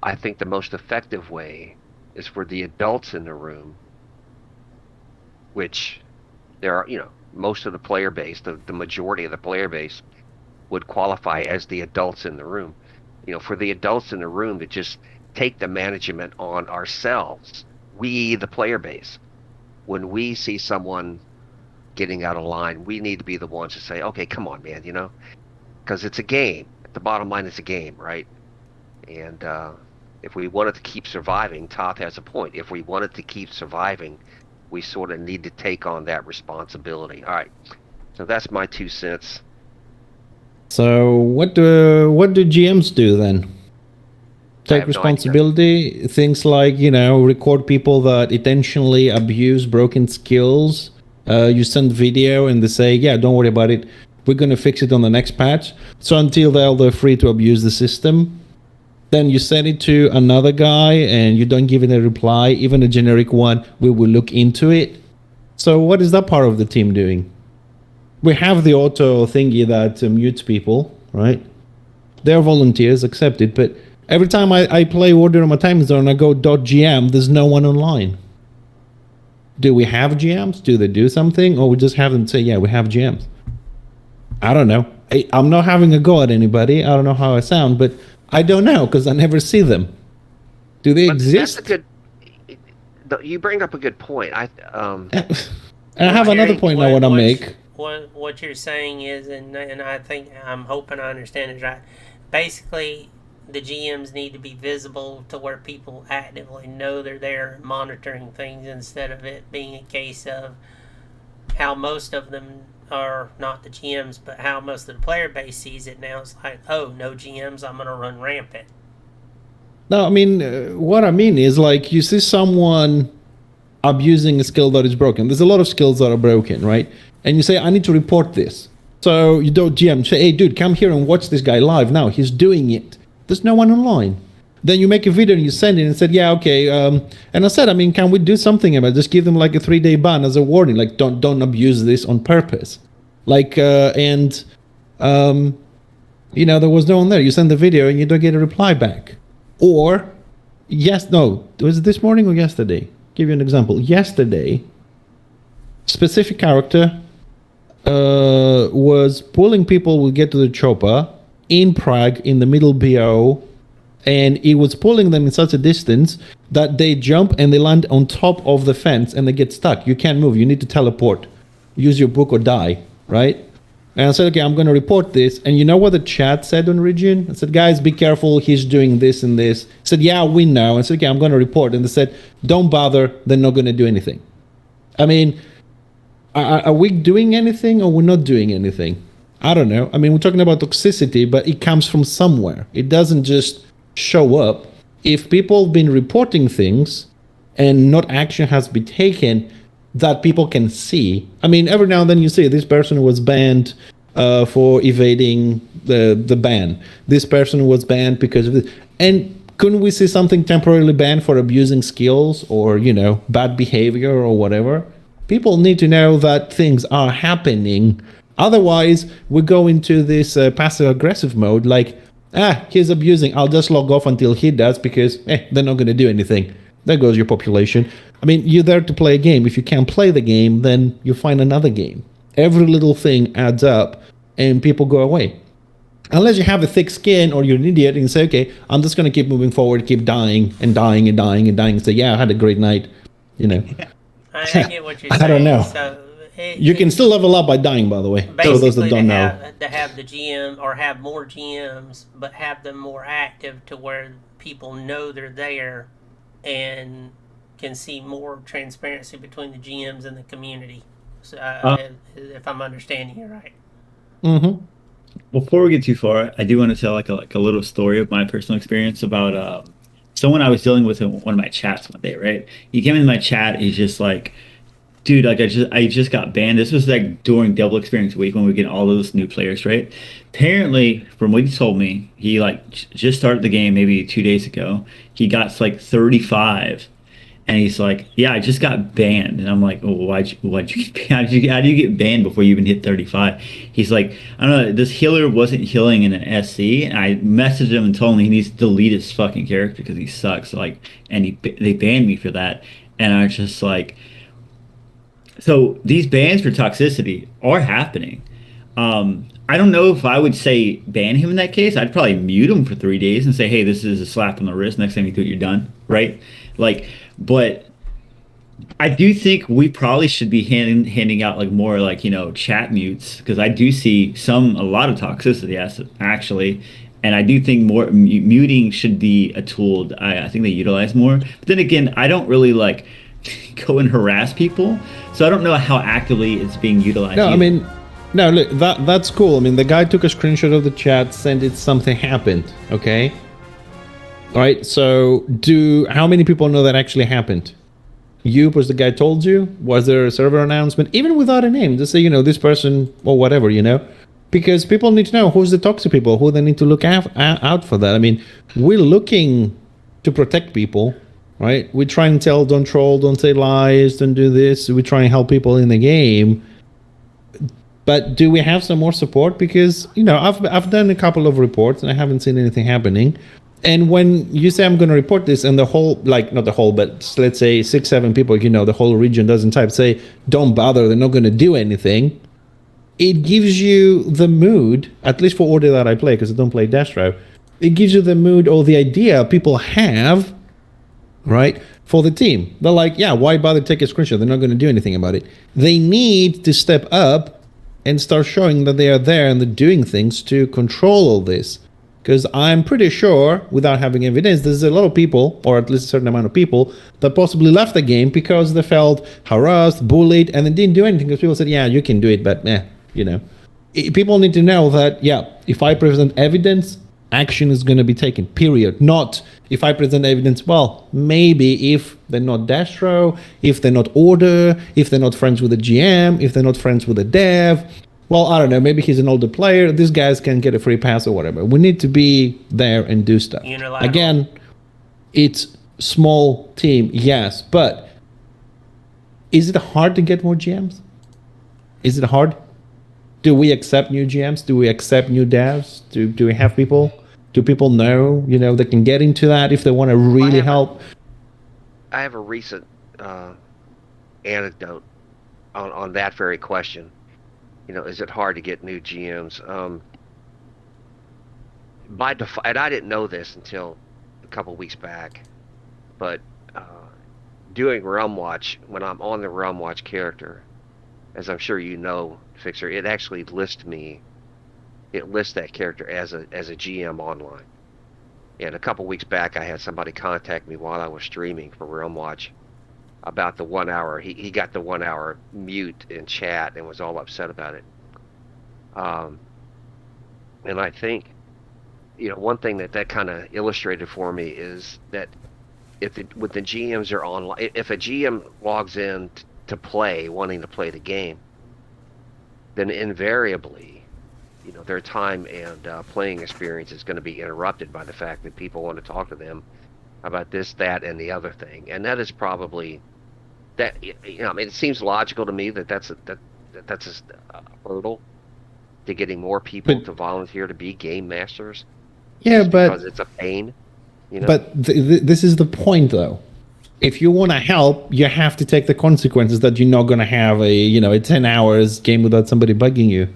I think the most effective way is for the adults in the room, which there are, most of the player base, the majority of the player base would qualify as the adults in the room. For the adults in the room to just take the management on ourselves, we, the player base. When we see someone getting out of line, we need to be the ones to say, okay, come on, man, because it's a game. The bottom line is a game, right? And if we wanted to keep surviving, Todd has a point. If we wanted to keep surviving, we sort of need to take on that responsibility. All right. So that's my 2 cents. So what do GMs do then? Take responsibility. Things like, record people that intentionally abuse broken skills. You send video and they say, yeah, don't worry about it. We're going to fix it on the next patch. So until they're free to abuse the system. Then you send it to another guy and you don't give it a reply, even a generic one. We will look into it. So what is that part of the team doing? We have the auto thingy that mutes people, right? They're volunteers, accepted, but every time I play Order of my Time Zone, I go .gm, there's no one online. Do we have GMs? Do they do something? Or we just have them say, yeah, we have GMs? I don't know. I'm not having a go at anybody. I don't know how I sound, but I don't know because I never see them. Do they exist? That's a good. You bring up a good point. I have another point I want to make. What you're saying is, and I think I'm hoping I understand it right. Basically, the GMs need to be visible to where people actively know they're there monitoring things, instead of it being a case of how most of them are, not the GMs, but how most of the player base sees it now. It's like, oh, no GMs, I'm going to run rampant. No, I mean, what I mean is, like, you see someone abusing a skill that is broken. There's a lot of skills that are broken, right? And you say, I need to report this. So you don't GM, say, hey, dude, come here and watch this guy live now. He's doing it. There's no one online. Then you make a video and you send it and said, yeah, okay. And I said, I mean, can we do something about it? Just give them like a 3-day ban as a warning. Like, don't abuse this on purpose. Like, there was no one there. You send the video and you don't get a reply back. Or, was it this morning or yesterday? Give you an example. Yesterday, specific character was pulling people will get to the chopper in Prague in the middle BO, and he was pulling them in such a distance that they jump and they land on top of the fence and they get stuck. You can't move. You need to teleport. Use your book or die, right? And I said, okay, I'm going to report this. And you know what the chat said on Region? I said, guys, be careful. He's doing this and this. I said, yeah, we know. I said, okay, I'm going to report. And they said, don't bother. They're not going to do anything. I mean, are we doing anything or we're not doing anything? I don't know. I mean, we're talking about toxicity, but it comes from somewhere. It doesn't just show up. If people have been reporting things and not action has been taken that people can see. I mean, every now and then you see this person was banned for evading the ban. This person was banned because of this. And couldn't we see something temporarily banned for abusing skills or, bad behavior or whatever? People need to know that things are happening. Otherwise, we go into this passive-aggressive mode like, he's abusing. I'll just log off until he does because they're not going to do anything. There goes your population. I mean, you're there to play a game. If you can't play the game, then you find another game. Every little thing adds up and people go away. Unless you have a thick skin or you're an idiot and you say, okay, I'm just going to keep moving forward, keep dying and dying and dying and dying and say, yeah, I had a great night. I get what you're saying. I don't know. So you can still level up by dying, by the way. Basically, for those that don't know. To have the GM or have more GMs, but have them more active to where people know they're there and can see more transparency between the GMs and the community. So, if I'm understanding you right. Mm-hmm. Before we get too far, I do want to tell like a little story of my personal experience about someone I was dealing with in one of my chats one day. Right, he came in my chat. He's just like, dude, like I just got banned. This was like during Double Experience Week when we get all those new players, right? Apparently, from what he told me, he like just started the game maybe 2 days ago. He got like 35, and he's like, yeah, I just got banned. And I'm like, oh, why'd you get banned? How do you get banned before you even hit 35? He's like, I don't know, this healer wasn't healing in an SC, and I messaged him and told him he needs to delete his fucking character because he sucks. Like, and they banned me for that, and I was just like. So these bans for toxicity are happening. I don't know if I would say ban him in that case. I'd probably mute him for 3 days and say, hey, this is a slap on the wrist. Next time you do it, you're done. Right? Like, but I do think we probably should be handing out like more like, chat mutes, because I do see a lot of toxicity actually. And I do think more muting should be a tool that I think they utilize more. But then again, I don't really like go and harass people. So I don't know how actively it's being utilized. No, either. I mean, no, look, that's cool. I mean, the guy took a screenshot of the chat, sent it, something happened, okay? All right, so how many people know that actually happened? You, was the guy told you? Was there a server announcement? Even without a name, just say, this person or whatever, Because people need to know who's the toxic people, who they need to look out for that. I mean, we're looking to protect people, right? We try and tell, don't troll, don't say lies, don't do this. We try and help people in the game. But do we have some more support? Because, I've done a couple of reports and I haven't seen anything happening. And when you say I'm going to report this and the whole, like not the whole, but let's say 6-7 people, the whole region doesn't type, say, don't bother, they're not going to do anything. It gives you the mood, at least for order that I play, because I don't play Destro, it gives you the mood or the idea people have, right, for the team. They're like, yeah, why bother take a screenshot? They're not going to do anything about it. They need to step up and start showing that they are there and they're doing things to control all this. Because I'm pretty sure, without having evidence, there's a lot of people, or at least a certain amount of people, that possibly left the game because they felt harassed, bullied, and they didn't do anything because people said, yeah, you can do it, but People need to know that, yeah, if I present evidence, action is going to be taken, period. Not if I present evidence, well, maybe if they're not Destro, if they're not Order, if they're not friends with the GM, if they're not friends with the dev, well, I don't know, maybe he's an older player, these guys can get a free pass or whatever. We need to be there and do stuff. Unilateral. Again, it's small team, yes, but is it hard to get more GMs? Is it hard? Do we accept new GMs? Do we accept new devs? Do we have people? Do people know, they can get into that if they want to really help? I have a recent anecdote on that very question. Is it hard to get new GMs? By default, and I didn't know this until a couple weeks back, but doing Realm Watch, when I'm on the Realm Watch character, as I'm sure you know, Fixer, it actually lists that character as a GM online. And a couple weeks back, I had somebody contact me while I was streaming for Realm Watch about the 1 hour. He got the 1 hour mute in chat and was all upset about it. And I think, one thing that kind of illustrated for me is that with the GMs are online, if a GM logs in to play, wanting to play the game, then invariably, their time and playing experience is going to be interrupted by the fact that people want to talk to them about this, that, and the other thing. And that is probably that. It seems logical to me that's a hurdle to getting more people to volunteer to be game masters. Yeah, because it's a pain. But this is the point, though. If you want to help, you have to take the consequences that you're not going to have a 10 hours game without somebody bugging you.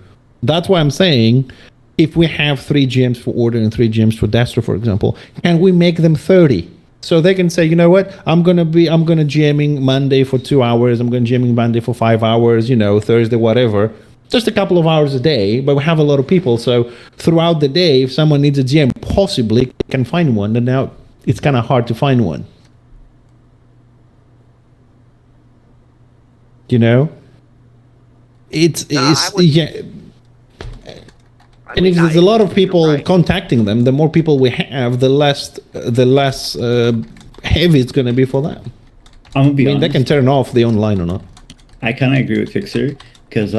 That's why I'm saying, if we have 3 GMs for Order and 3 GMs for Destro, for example, can we make them 30? So they can say, you know what, I'm going to GMing Monday for 2 hours, I'm going to GMing Monday for 5 hours, Thursday, whatever. Just a couple of hours a day, but we have a lot of people. So throughout the day, if someone needs a GM, possibly can find one. And now it's kind of hard to find one. Yeah. And if there's a lot of people contacting them, the more people we have, the less heavy it's going to be for them. I'm gonna be honest. They can turn off the online or not. I kind of agree with Fixer, because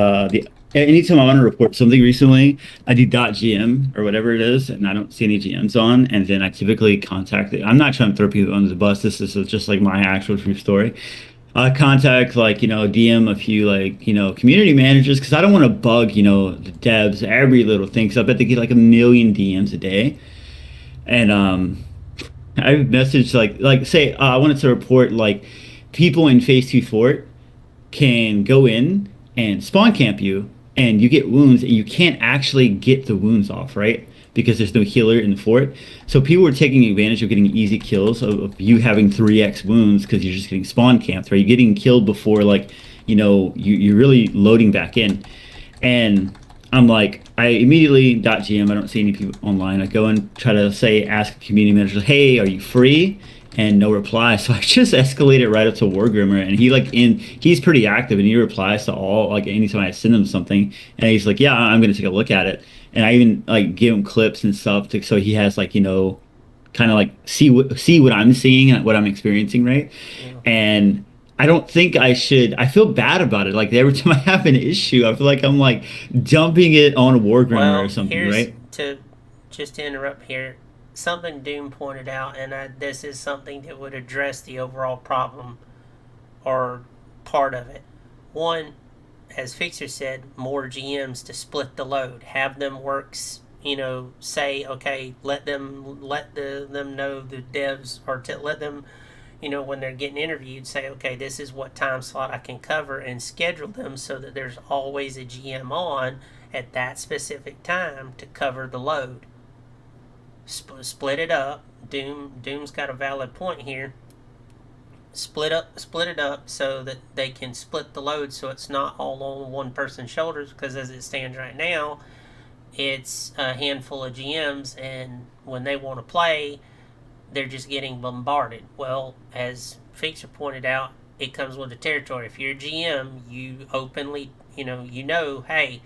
anytime I want to report something recently, I do .gm or whatever it is, and I don't see any GMs on, and then I typically contact it. I'm not trying to throw people under the bus. This is just like my actual true story. I contact DM a few community managers, because I don't want to bug the devs every little thing, because I bet they get 1 million DMs a day. And I messaged say I wanted to report people in Phase 2 Fort can go in and spawn camp you and you get wounds and you can't actually get the wounds off, right? Because there's no healer in the fort. So people were taking advantage of getting easy kills of you having 3x wounds because you're just getting spawn camped, right? You're getting killed before, like, you're really loading back in. And I'm like, I immediately .gm, I don't see any people online. I go and try to ask a community manager, hey, are you free? And no reply. So I just escalated right up to Wargrimmer, and he's pretty active, and he replies to all, like, anytime I send him something, and he's like, yeah, I'm gonna take a look at it. And I even like give him clips and stuff so he has, like, kind of like see what I'm seeing and what I'm experiencing, right? Yeah. And I don't think I should. I feel bad about it. Like, every time I have an issue, I feel like I'm like dumping it on a Wargrimmer or something, right? Just to interrupt here, something Doom pointed out, and this is something that would address the overall problem or part of it. One, as Fixer said, more GMs to split the load, have them work. Say, okay, let them know, the devs, or to let them, when they're getting interviewed, say, okay, this is what time slot I can cover, and schedule them so that there's always a GM on at that specific time to cover the load. Split it up. Doom's got a valid point here. Split it up so that they can split the load, so it's not all on one person's shoulders, because as it stands right now, it's a handful of GMs, and when they want to play, they're just getting bombarded. Well, as Fixer pointed out, it comes with the territory. If you're a GM, you openly, hey,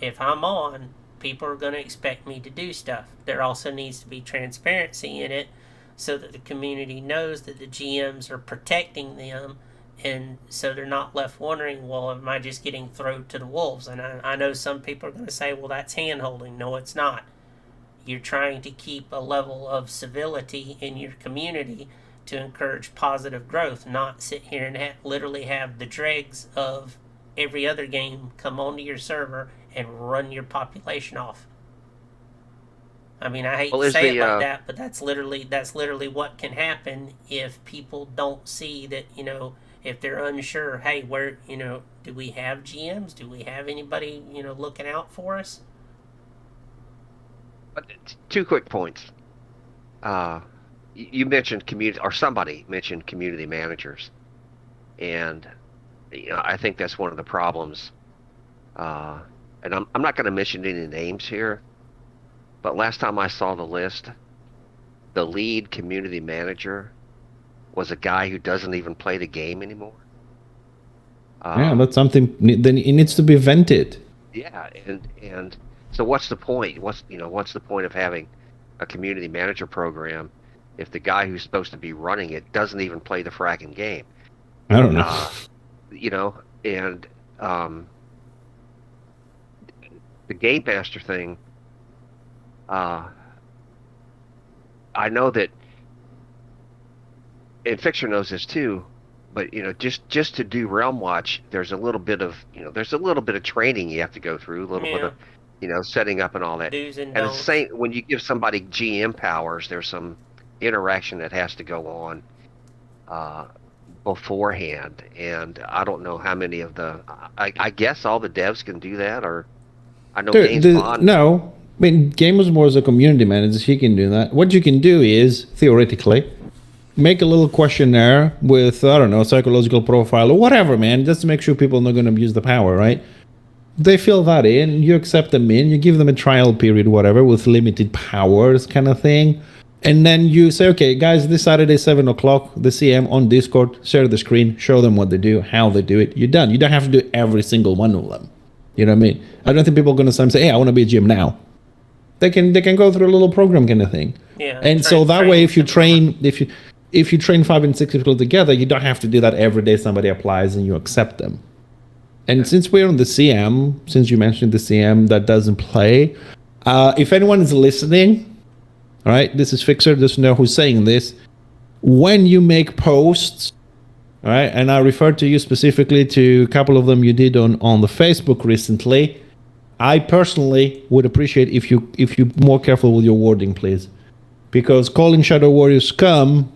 if I'm on, people are going to expect me to do stuff. There also needs to be transparency in it, so that the community knows that the GMs are protecting them, and so they're not left wondering, well, am I just getting thrown to the wolves? And I know some people are going to say, well, that's hand-holding. No, it's not. You're trying to keep a level of civility in your community to encourage positive growth, not sit here and literally have the dregs of every other game come onto your server and run your population off. I mean, I hate to say it like that, but that's literally what can happen if people don't see that, if they're unsure, hey, where, do we have GMs? Do we have anybody, looking out for us? Two quick points. You mentioned community, or somebody mentioned community managers, and I think that's one of the problems. And I'm not going to mention any names here, but last time I saw the list, the lead community manager was a guy who doesn't even play the game anymore. Yeah, that's something. Then it needs to be vented. Yeah, and so what's the point? What's the point of having a community manager program if the guy who's supposed to be running it doesn't even play the fracking game? I don't know. And the game master thing. I know that, and Fixer knows this too, but just to do Realm Watch, there's a little bit of training you have to go through, a little bit of setting up and all that. Do's and it's don'ts. the same when you give somebody GM powers. There's some interaction that has to go on beforehand, and I don't know how many of the. I guess all the devs can do that, or I know No. I mean, Gamers More as a community manager, he can do that. What you can do is, theoretically, make a little questionnaire with, I don't know, psychological profile or whatever, man, just to make sure people are not going to abuse the power, right? They fill that in, you accept them in, you give them a trial period, whatever, with limited powers kind of thing. And then you say, okay, guys, this Saturday, 7 o'clock, the CM on Discord, share the screen, show them what they do, how they do it. You're done. You don't have to do every single one of them. You know what I mean? I don't think people are going to say, hey, I want to be a GM now. They can go through a little program kind of thing. Yeah. And so that way, if you train 5 and 6 people together, you don't have to do that every day. Somebody applies and you accept them. And since we're on the CM, since you mentioned the CM that doesn't play, if anyone is listening, all right, this is Fixer, just know who's saying this. When you make posts, all right, and I refer to you specifically to a couple of them you did on the Facebook recently, I personally would appreciate if you more careful with your wording, please, because calling Shadow Warriors scum,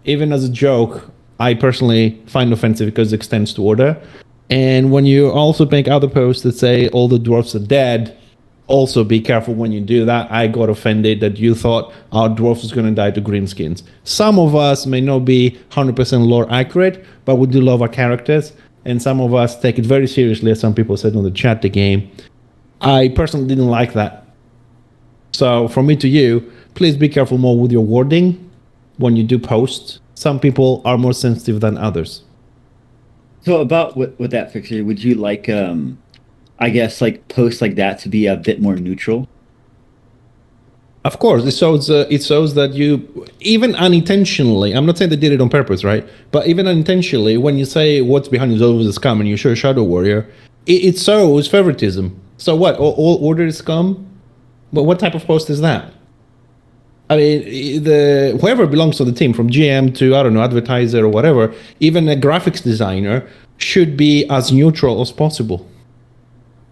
even as a joke, I personally find offensive because it extends to order. And when you also make other posts that say all the dwarfs are dead, also be careful when you do that. I got offended that you thought our dwarf was going to die to greenskins. Some of us may not be 100% lore accurate, but we do love our characters. And some of us take it very seriously, as some people said on the chat, the game. I personally didn't like that. So from me to you, please be careful more with your wording when you do posts. Some people are more sensitive than others. So about with that fixture, would you like I guess like posts like that to be a bit more neutral? Of course, it shows that you, even unintentionally, I'm not saying they did it on purpose, right? But even unintentionally, when you say what's behind is always a scum and you show Shadow Warrior, it shows favoritism. So what? All order is scum? But what type of post is that? I mean, whoever belongs to the team, from GM to, I don't know, advertiser or whatever, even a graphics designer should be as neutral as possible.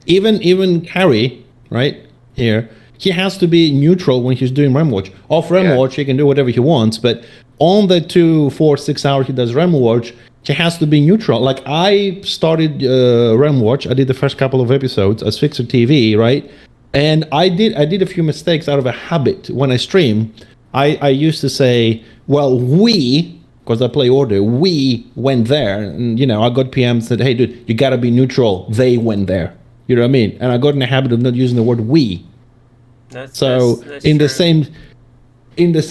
Even Harry, right here, he has to be neutral when he's doing Realm Watch. Off Realm Watch, he can do whatever he wants, but on the 2, 4, 6 hours he does Realm Watch, he has to be neutral. Like, I started Realm Watch. I did the first couple of episodes as Fixer TV, right? And I did a few mistakes out of a habit. When I stream, I used to say, well, we, because I play order, we went there. And, you know, I got PMs that, hey, dude, you got to be neutral. They went there. You know what I mean? And I got in the habit of not using the word we. That's in true. the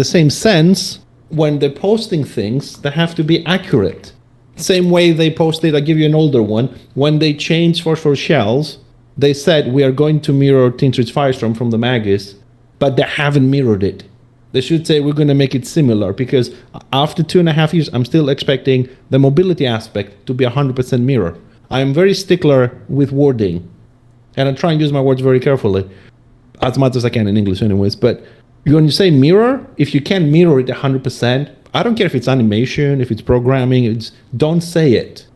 same sense, when they're posting things, they have to be accurate. Same way they posted, I'll give you an older one. When they changed for shells, they said we are going to mirror Tintrid's Firestorm from the Magus, but they haven't mirrored it. They should say we're going to make it similar, because after 2.5 years, I'm still expecting the mobility aspect to be 100% mirror. I am very stickler with wording, and I try and use my words very carefully, as much as I can in English anyways. But when you say mirror, if you can mirror it 100%, I don't care if it's animation, if it's programming, don't say it.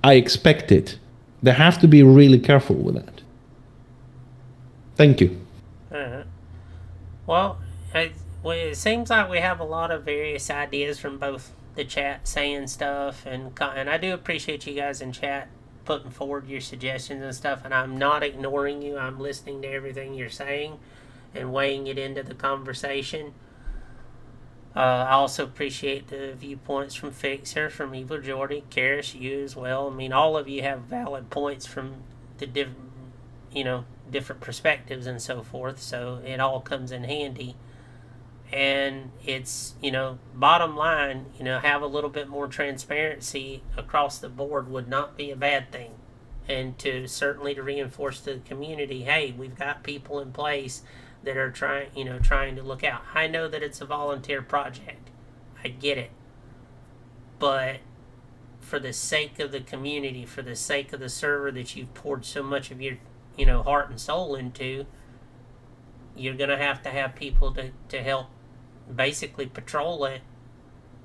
I expect it. They have to be really careful with that. Thank you. Well, it seems like we have a lot of various ideas from both the chat saying stuff, and I do appreciate you guys in chat putting forward your suggestions and stuff, and I'm not ignoring you. I'm listening to everything you're saying and weighing it into the conversation. I also appreciate the viewpoints from Fixer, from Evil Jordy, Karis, you as well. I mean, all of you have valid points from the different perspectives and so forth, so it all comes in handy. And it's, bottom line, have a little bit more transparency across the board would not be a bad thing. And certainly to reinforce to the community, hey, we've got people in place that are trying to look out. I know that it's a volunteer project. I get it. But for the sake of the community, for the sake of the server that you've poured so much of your, heart and soul into, you're going to have people to help basically patrol it,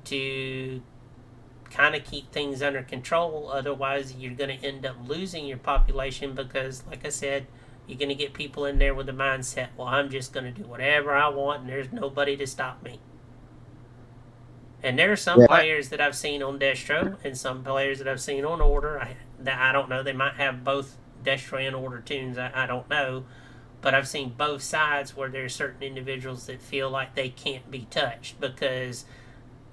to kind of keep things under control. Otherwise, you're going to end up losing your population, because, like I said, you're going to get people in there with the mindset, well, I'm just going to do whatever I want and there's nobody to stop me. And there are some players that I've seen on Destro and some players that I've seen on Order that I don't know. They might have both Destro and Order tunes. I don't know. But I've seen both sides where there's certain individuals that feel like they can't be touched because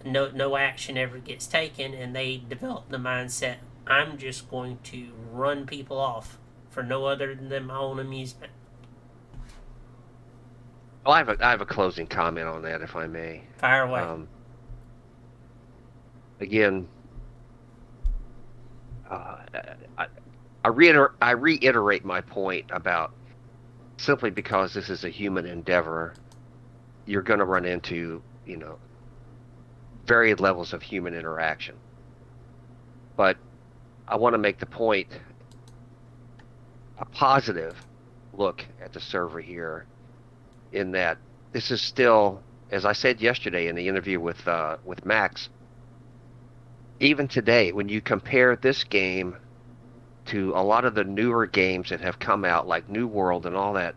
no action ever gets taken, and they develop the mindset, I'm just going to run people off for no other than my own amusement. Well, I have a closing comment on that, if I may. Fire away. Again, I reiterate my point about, simply because this is a human endeavor, you're going to run into, varied levels of human interaction. But I want to make the point, a positive look at the server here, in that this is still, as I said yesterday in the interview with Max, even today, when you compare this game to a lot of the newer games that have come out, like New World and all that,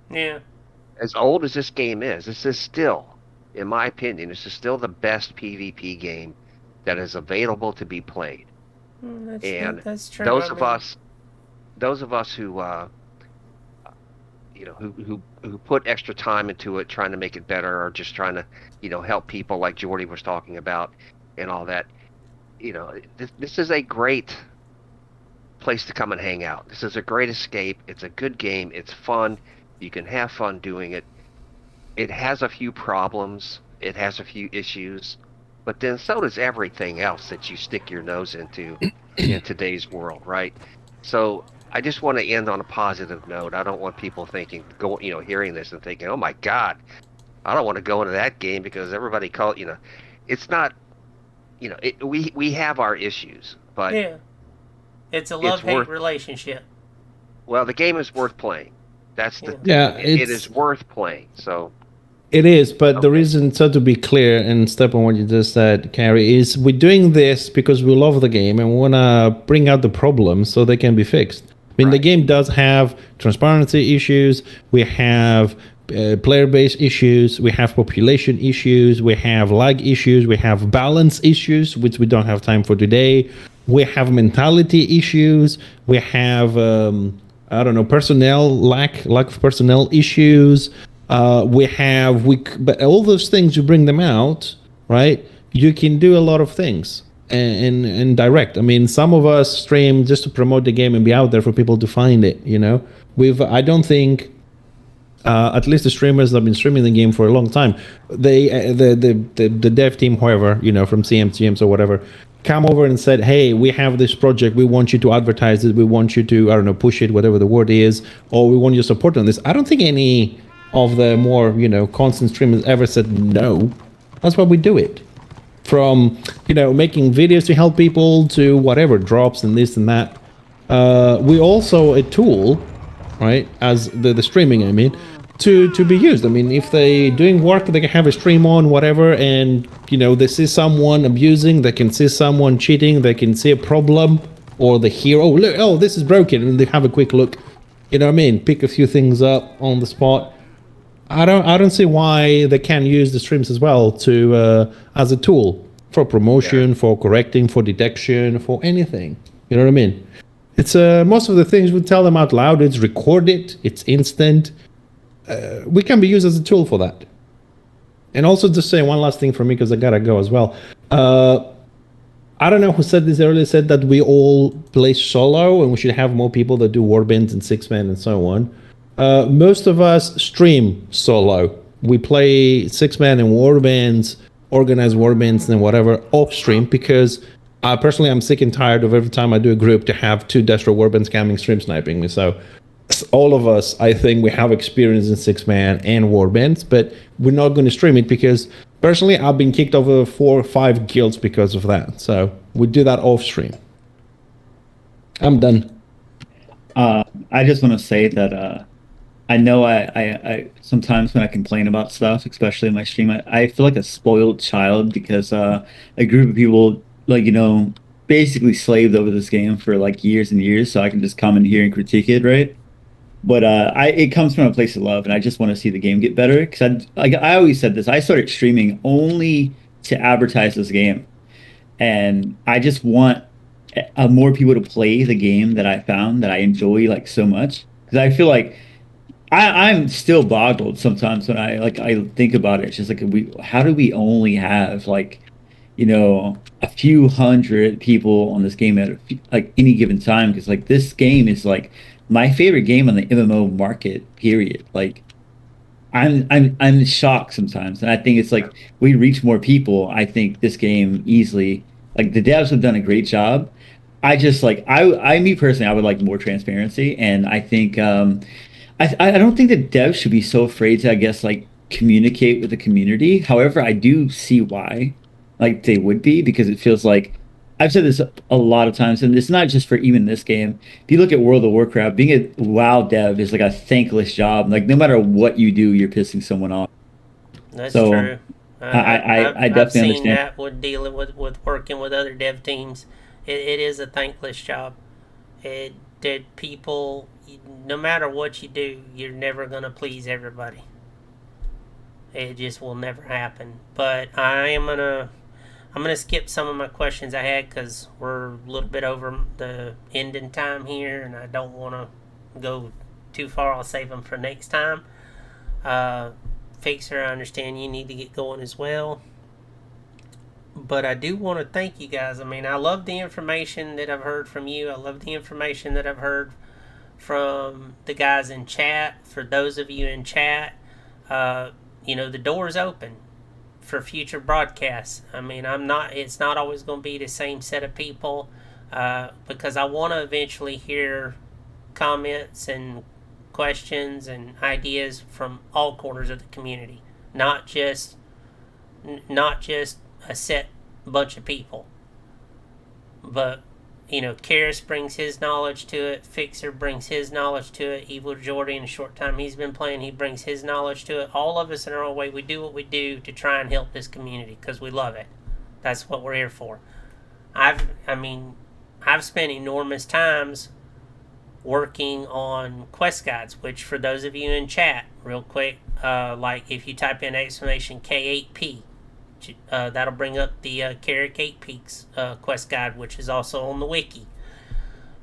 as old as this game is, this is still, in my opinion, this is still the best PvP game that is available to be played. And That's true. those I of mean, us who who put extra time into it, trying to make it better, or just trying to help people, like Jordy was talking about, and all that. This is a great place to come and hang out. This is a great escape. It's a good game. It's fun. You can have fun doing it. It has a few problems. It has a few issues, but then so does everything else that you stick your nose into in today's world, right? So I just want to end on a positive note. I don't want people hearing this and thinking, "Oh my God, I don't want to go into that game because everybody it's not, we have our issues, but yeah, it's a it's love-hate worth relationship. well, the game is worth playing. Yeah. Yeah, It is worth playing. So it is, but the okay, reason, so to be clear and step on what you just said, Carrie, is we're doing this because we love the game and we want to bring out the problems so they can be fixed. I mean, the right, game does have transparency issues. We have player-based issues. We have population issues. We have lag issues. We have balance issues, which we don't have time for today. We have mentality issues. We have I don't know, lack of personnel issues. But all those things, you bring them out, right? You can do a lot of things and direct. I mean, some of us stream just to promote the game and be out there for people to find it. I don't think, at least the streamers that have been streaming the game for a long time, the dev team, whoever, from CMs or whatever, come over and said, hey, we have this project, we want you to advertise it, we want you to, I don't know, push it, whatever the word is, or we want your support on this. I don't think any of the more constant streamers ever said no. That's why we do it. From making videos to help people to whatever drops and this and that. We also a tool, right, as the streaming, I mean, to be used. I mean, if they doing work, they can have a stream on, whatever, and they see someone abusing, they can see someone cheating, they can see a problem, or they hear, oh look, oh this is broken, and they have a quick look. You know what I mean? Pick a few things up on the spot. I don't see why they can't use the streams as well to as a tool for promotion, for correcting, for detection, for anything. You know what I mean? It's most of the things we tell them out loud. It's recorded. It's instant. We can be used as a tool for that. And also, just say one last thing for me because I gotta go as well. I don't know who said this earlier. Said that we all play solo and we should have more people that do warbands and 6-man and so on. Most of us stream solo. We play 6-man and warbands, organized warbands and whatever off stream because personally I'm sick and tired of every time I do a group to have 2 desperate warbands coming stream sniping me. So all of us, I think we have experience in 6-man and warbands, but we're not going to stream it because personally I've been kicked over 4 or 5 guilds because of that. So we do that off stream. I'm done. I just want to say that I know I sometimes when I complain about stuff, especially in my stream, I feel like a spoiled child because a group of people basically slaved over this game for like years and years, so I can just come in here and critique it, right? But it comes from a place of love, and I just want to see the game get better because I always said this. I started streaming only to advertise this game, and I just want more people to play the game that I found that I enjoy like so much because I feel like I'm still boggled sometimes when I think about it. It's just like how do we only have like a few hundred people on this game at like any given time? Because like this game is like my favorite game on the MMO market. Period. Like I'm shocked sometimes, and I think it's like we reach more people. I think this game easily like the devs have done a great job. I just like I me personally I would like more transparency, and I think I don't think that devs should be so afraid to, I guess, like communicate with the community. However, I do see why, like they would be, because it feels like I've said this a lot of times, and it's not just for even this game. If you look at World of Warcraft, being a WoW dev is like a thankless job. Like no matter what you do, you're pissing someone off. That's So true. I I've definitely seen understand. that with dealing with working with other dev teams. It is a thankless job. That people, no matter what you do, you're never gonna please everybody. It just will never happen. But I'm going to skip some of my questions I had because we're a little bit over the ending time here, and I don't want to go too far. I'll save them for next time. Fixer, I understand you need to get going as well. But I do want to thank you guys. I mean, I love the information that I've heard from you. I love the information that I've heard from the guys in chat. For those of you in chat, the door's open for future broadcasts. I mean, it's not always going to be the same set of people, because I want to eventually hear comments and questions and ideas from all corners of the community, not just a set bunch of people. But Karis brings his knowledge to it. Fixer brings his knowledge to it. Evil Jordy, in the short time he's been playing, he brings his knowledge to it. All of us in our own way, we do what we do to try and help this community because we love it. That's what we're here for. I've spent enormous times working on quest guides, which for those of you in chat, real quick, like if you type in exclamation K8P, that'll bring up the Carrick 8 Peaks quest guide, which is also on the wiki.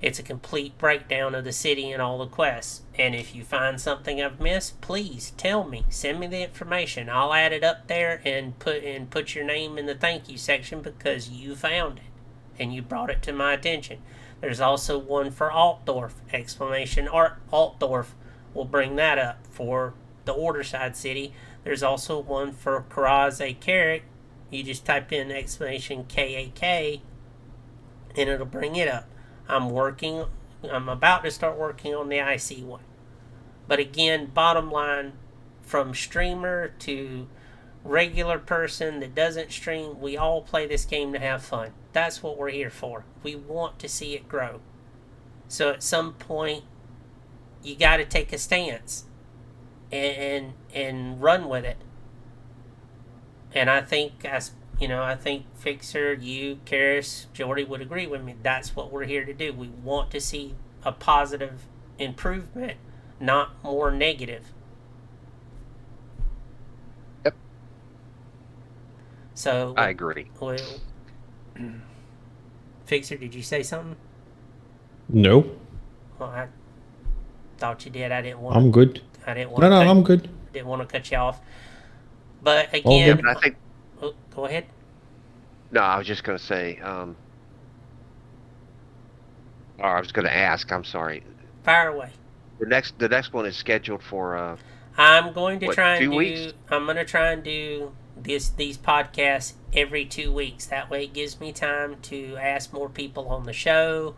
It's a complete breakdown of the city and all the quests. And if you find something I've missed, please tell me. Send me the information. I'll add it up there and put your name in the thank you section because you found it and you brought it to my attention. There's also one for Altdorf, exclamation art. Altdorf will bring that up for the Orderside city. There's also one for Karaz Carrick. You just type in exclamation KAK and it'll bring it up. I'm about to start working on the IC one. But again, bottom line, from streamer to regular person that doesn't stream, we all play this game to have fun. That's what we're here for. We want to see it grow. So at some point, you got to take a stance and run with it. And I think Fixer, you, Karis, Jordy would agree with me. That's what we're here to do. We want to see a positive improvement, not more negative. Yep. So I agree. Well, Fixer, did you say something? No, Well, I thought you did. I didn't want. I'm good. I didn't want. No, I'm good. Didn't want to cut you off. But All again, good. I think. Go ahead. No, I was just going to say. Or I was going to ask. I'm sorry. Fire away. The next one is scheduled for. I'm going to try and 2 do. weeks? I'm going to try and do these podcasts every 2 weeks. That way, it gives me time to ask more people on the show,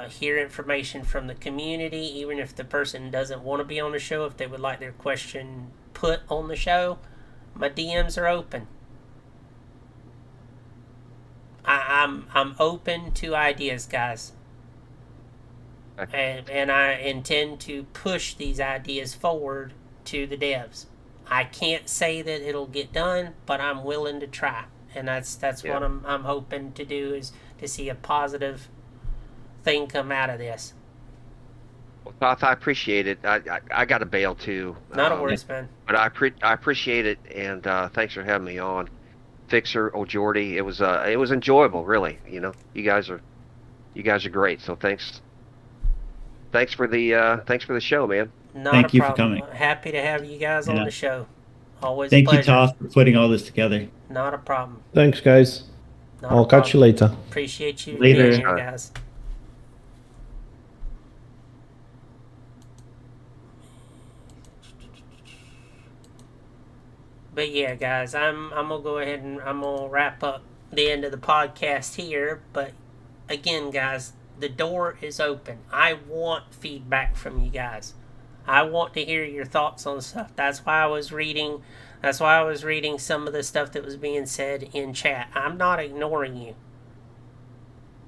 hear information from the community. Even if the person doesn't want to be on the show, if they would like their question put on the show, my DMs are open. I'm open to ideas, guys. Okay. And I intend to push these ideas forward to the devs. I can't say that it'll get done, but I'm willing to try. And that's what I'm hoping to do, is to see a positive thing come out of this. Well, Toth, I appreciate it. I got to bail too. Not a worries, man. But I appreciate it, and thanks for having me on. Fixer, Jordy, it was enjoyable, really. You guys are great. So thanks for the show, man. Not Thank a you for problem. coming. Happy to have you guys on Yeah. the show. Always Thank a you, pleasure. Toth, for putting all this together. Not a problem. Thanks, guys. Not a I'll catch you problem. later. Appreciate you Later. being here, guys. But yeah, guys, I'm gonna go ahead and I'm gonna wrap up the end of the podcast here. But again, guys, the door is open. I want feedback from you guys. I want to hear your thoughts on stuff. That's why I was reading some of the stuff that was being said in chat. I'm not ignoring you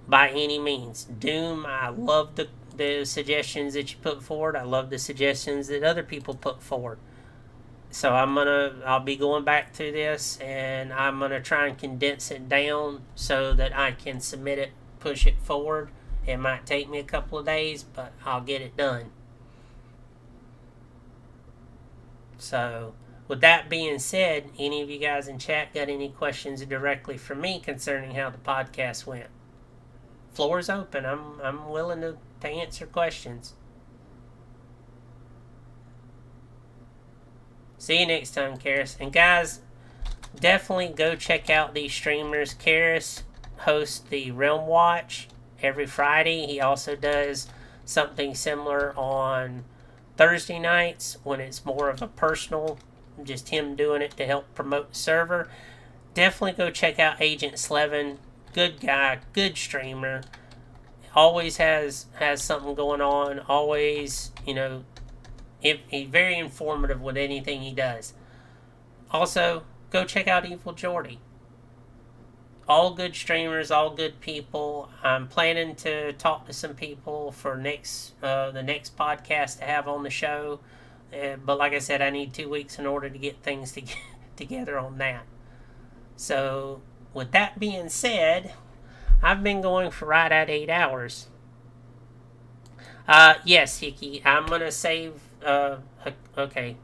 by any means. Doom, I love the suggestions that you put forward. I love the suggestions that other people put forward. So I'll be going back through this, and I'm gonna try and condense it down so that I can submit it, push it forward. It might take me a couple of days, but I'll get it done. So with that being said, any of you guys in chat got any questions directly for me concerning how the podcast went? Floor is open. I'm willing to answer questions. See you next time, Karis. And guys, definitely go check out these streamers. Karis hosts the Realm Watch every Friday. He also does something similar on Thursday nights when it's more of a personal, just him doing it to help promote the server. Definitely go check out Agent Slevin. Good guy, good streamer. Always has something going on. Always, he's very informative with anything he does. Also, go check out Evil Jordy. All good streamers, all good people. I'm planning to talk to some people for the next podcast to have on the show. But like I said, I need 2 weeks in order to get things together on that. So, with that being said, I've been going for right at 8 hours. Yes, Hickey, I'm going to save... okay.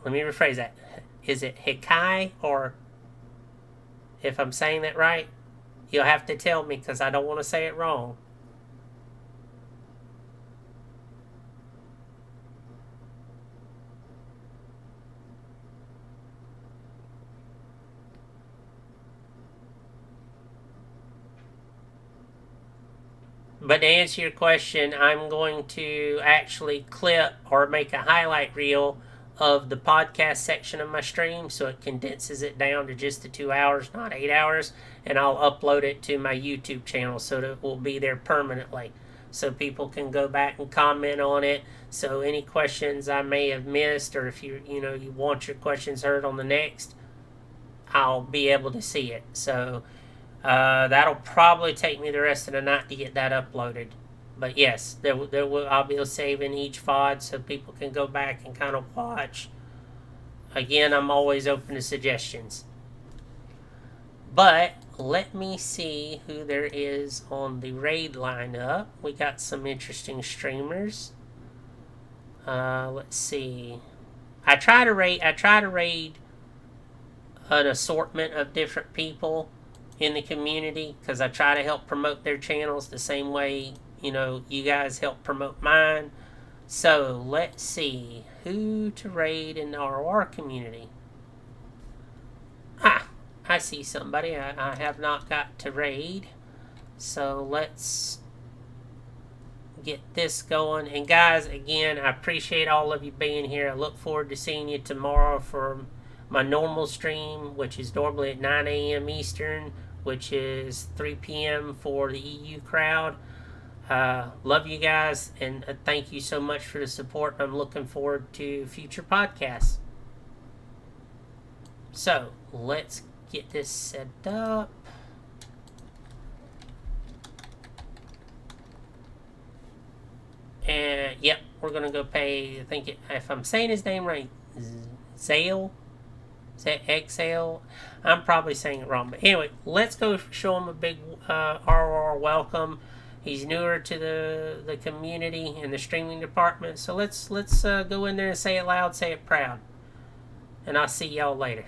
Let me rephrase that. Is it Hikai or... If I'm saying that right, you'll have to tell me because I don't want to say it wrong. But to answer your question, I'm going to actually clip or make a highlight reel of the podcast section of my stream, so it condenses it down to just the 2 hours, not 8 hours, and I'll upload it to my YouTube channel so that it will be there permanently, so people can go back and comment on it. So any questions I may have missed, or if you want your questions heard on the next, I'll be able to see it. So that'll probably take me the rest of the night to get that uploaded. But yes, I'll be saving each VOD so people can go back and kind of watch. Again, I'm always open to suggestions. But let me see who there is on the raid lineup. We got some interesting streamers. Let's see. I try to raid an assortment of different people in the community because I try to help promote their channels the same way you guys help promote mine. So let's see who to raid in the RoR community. I see somebody I have not got to raid. So let's get this going. And guys, again, I appreciate all of you being here. I look forward to seeing you tomorrow for my normal stream, which is normally at 9 a.m. Eastern, which is 3 p.m. for the EU crowd. Love you guys, and thank you so much for the support. I'm looking forward to future podcasts. So, let's get this set up. And, yep, we're going to go pay, if I'm saying his name right, Zale? Is that Exhale? I'm probably saying it wrong. But anyway, let's go show him a big RoR welcome. He's newer to the community and the streaming department. So let's go in there and say it loud, say it proud. And I'll see y'all later.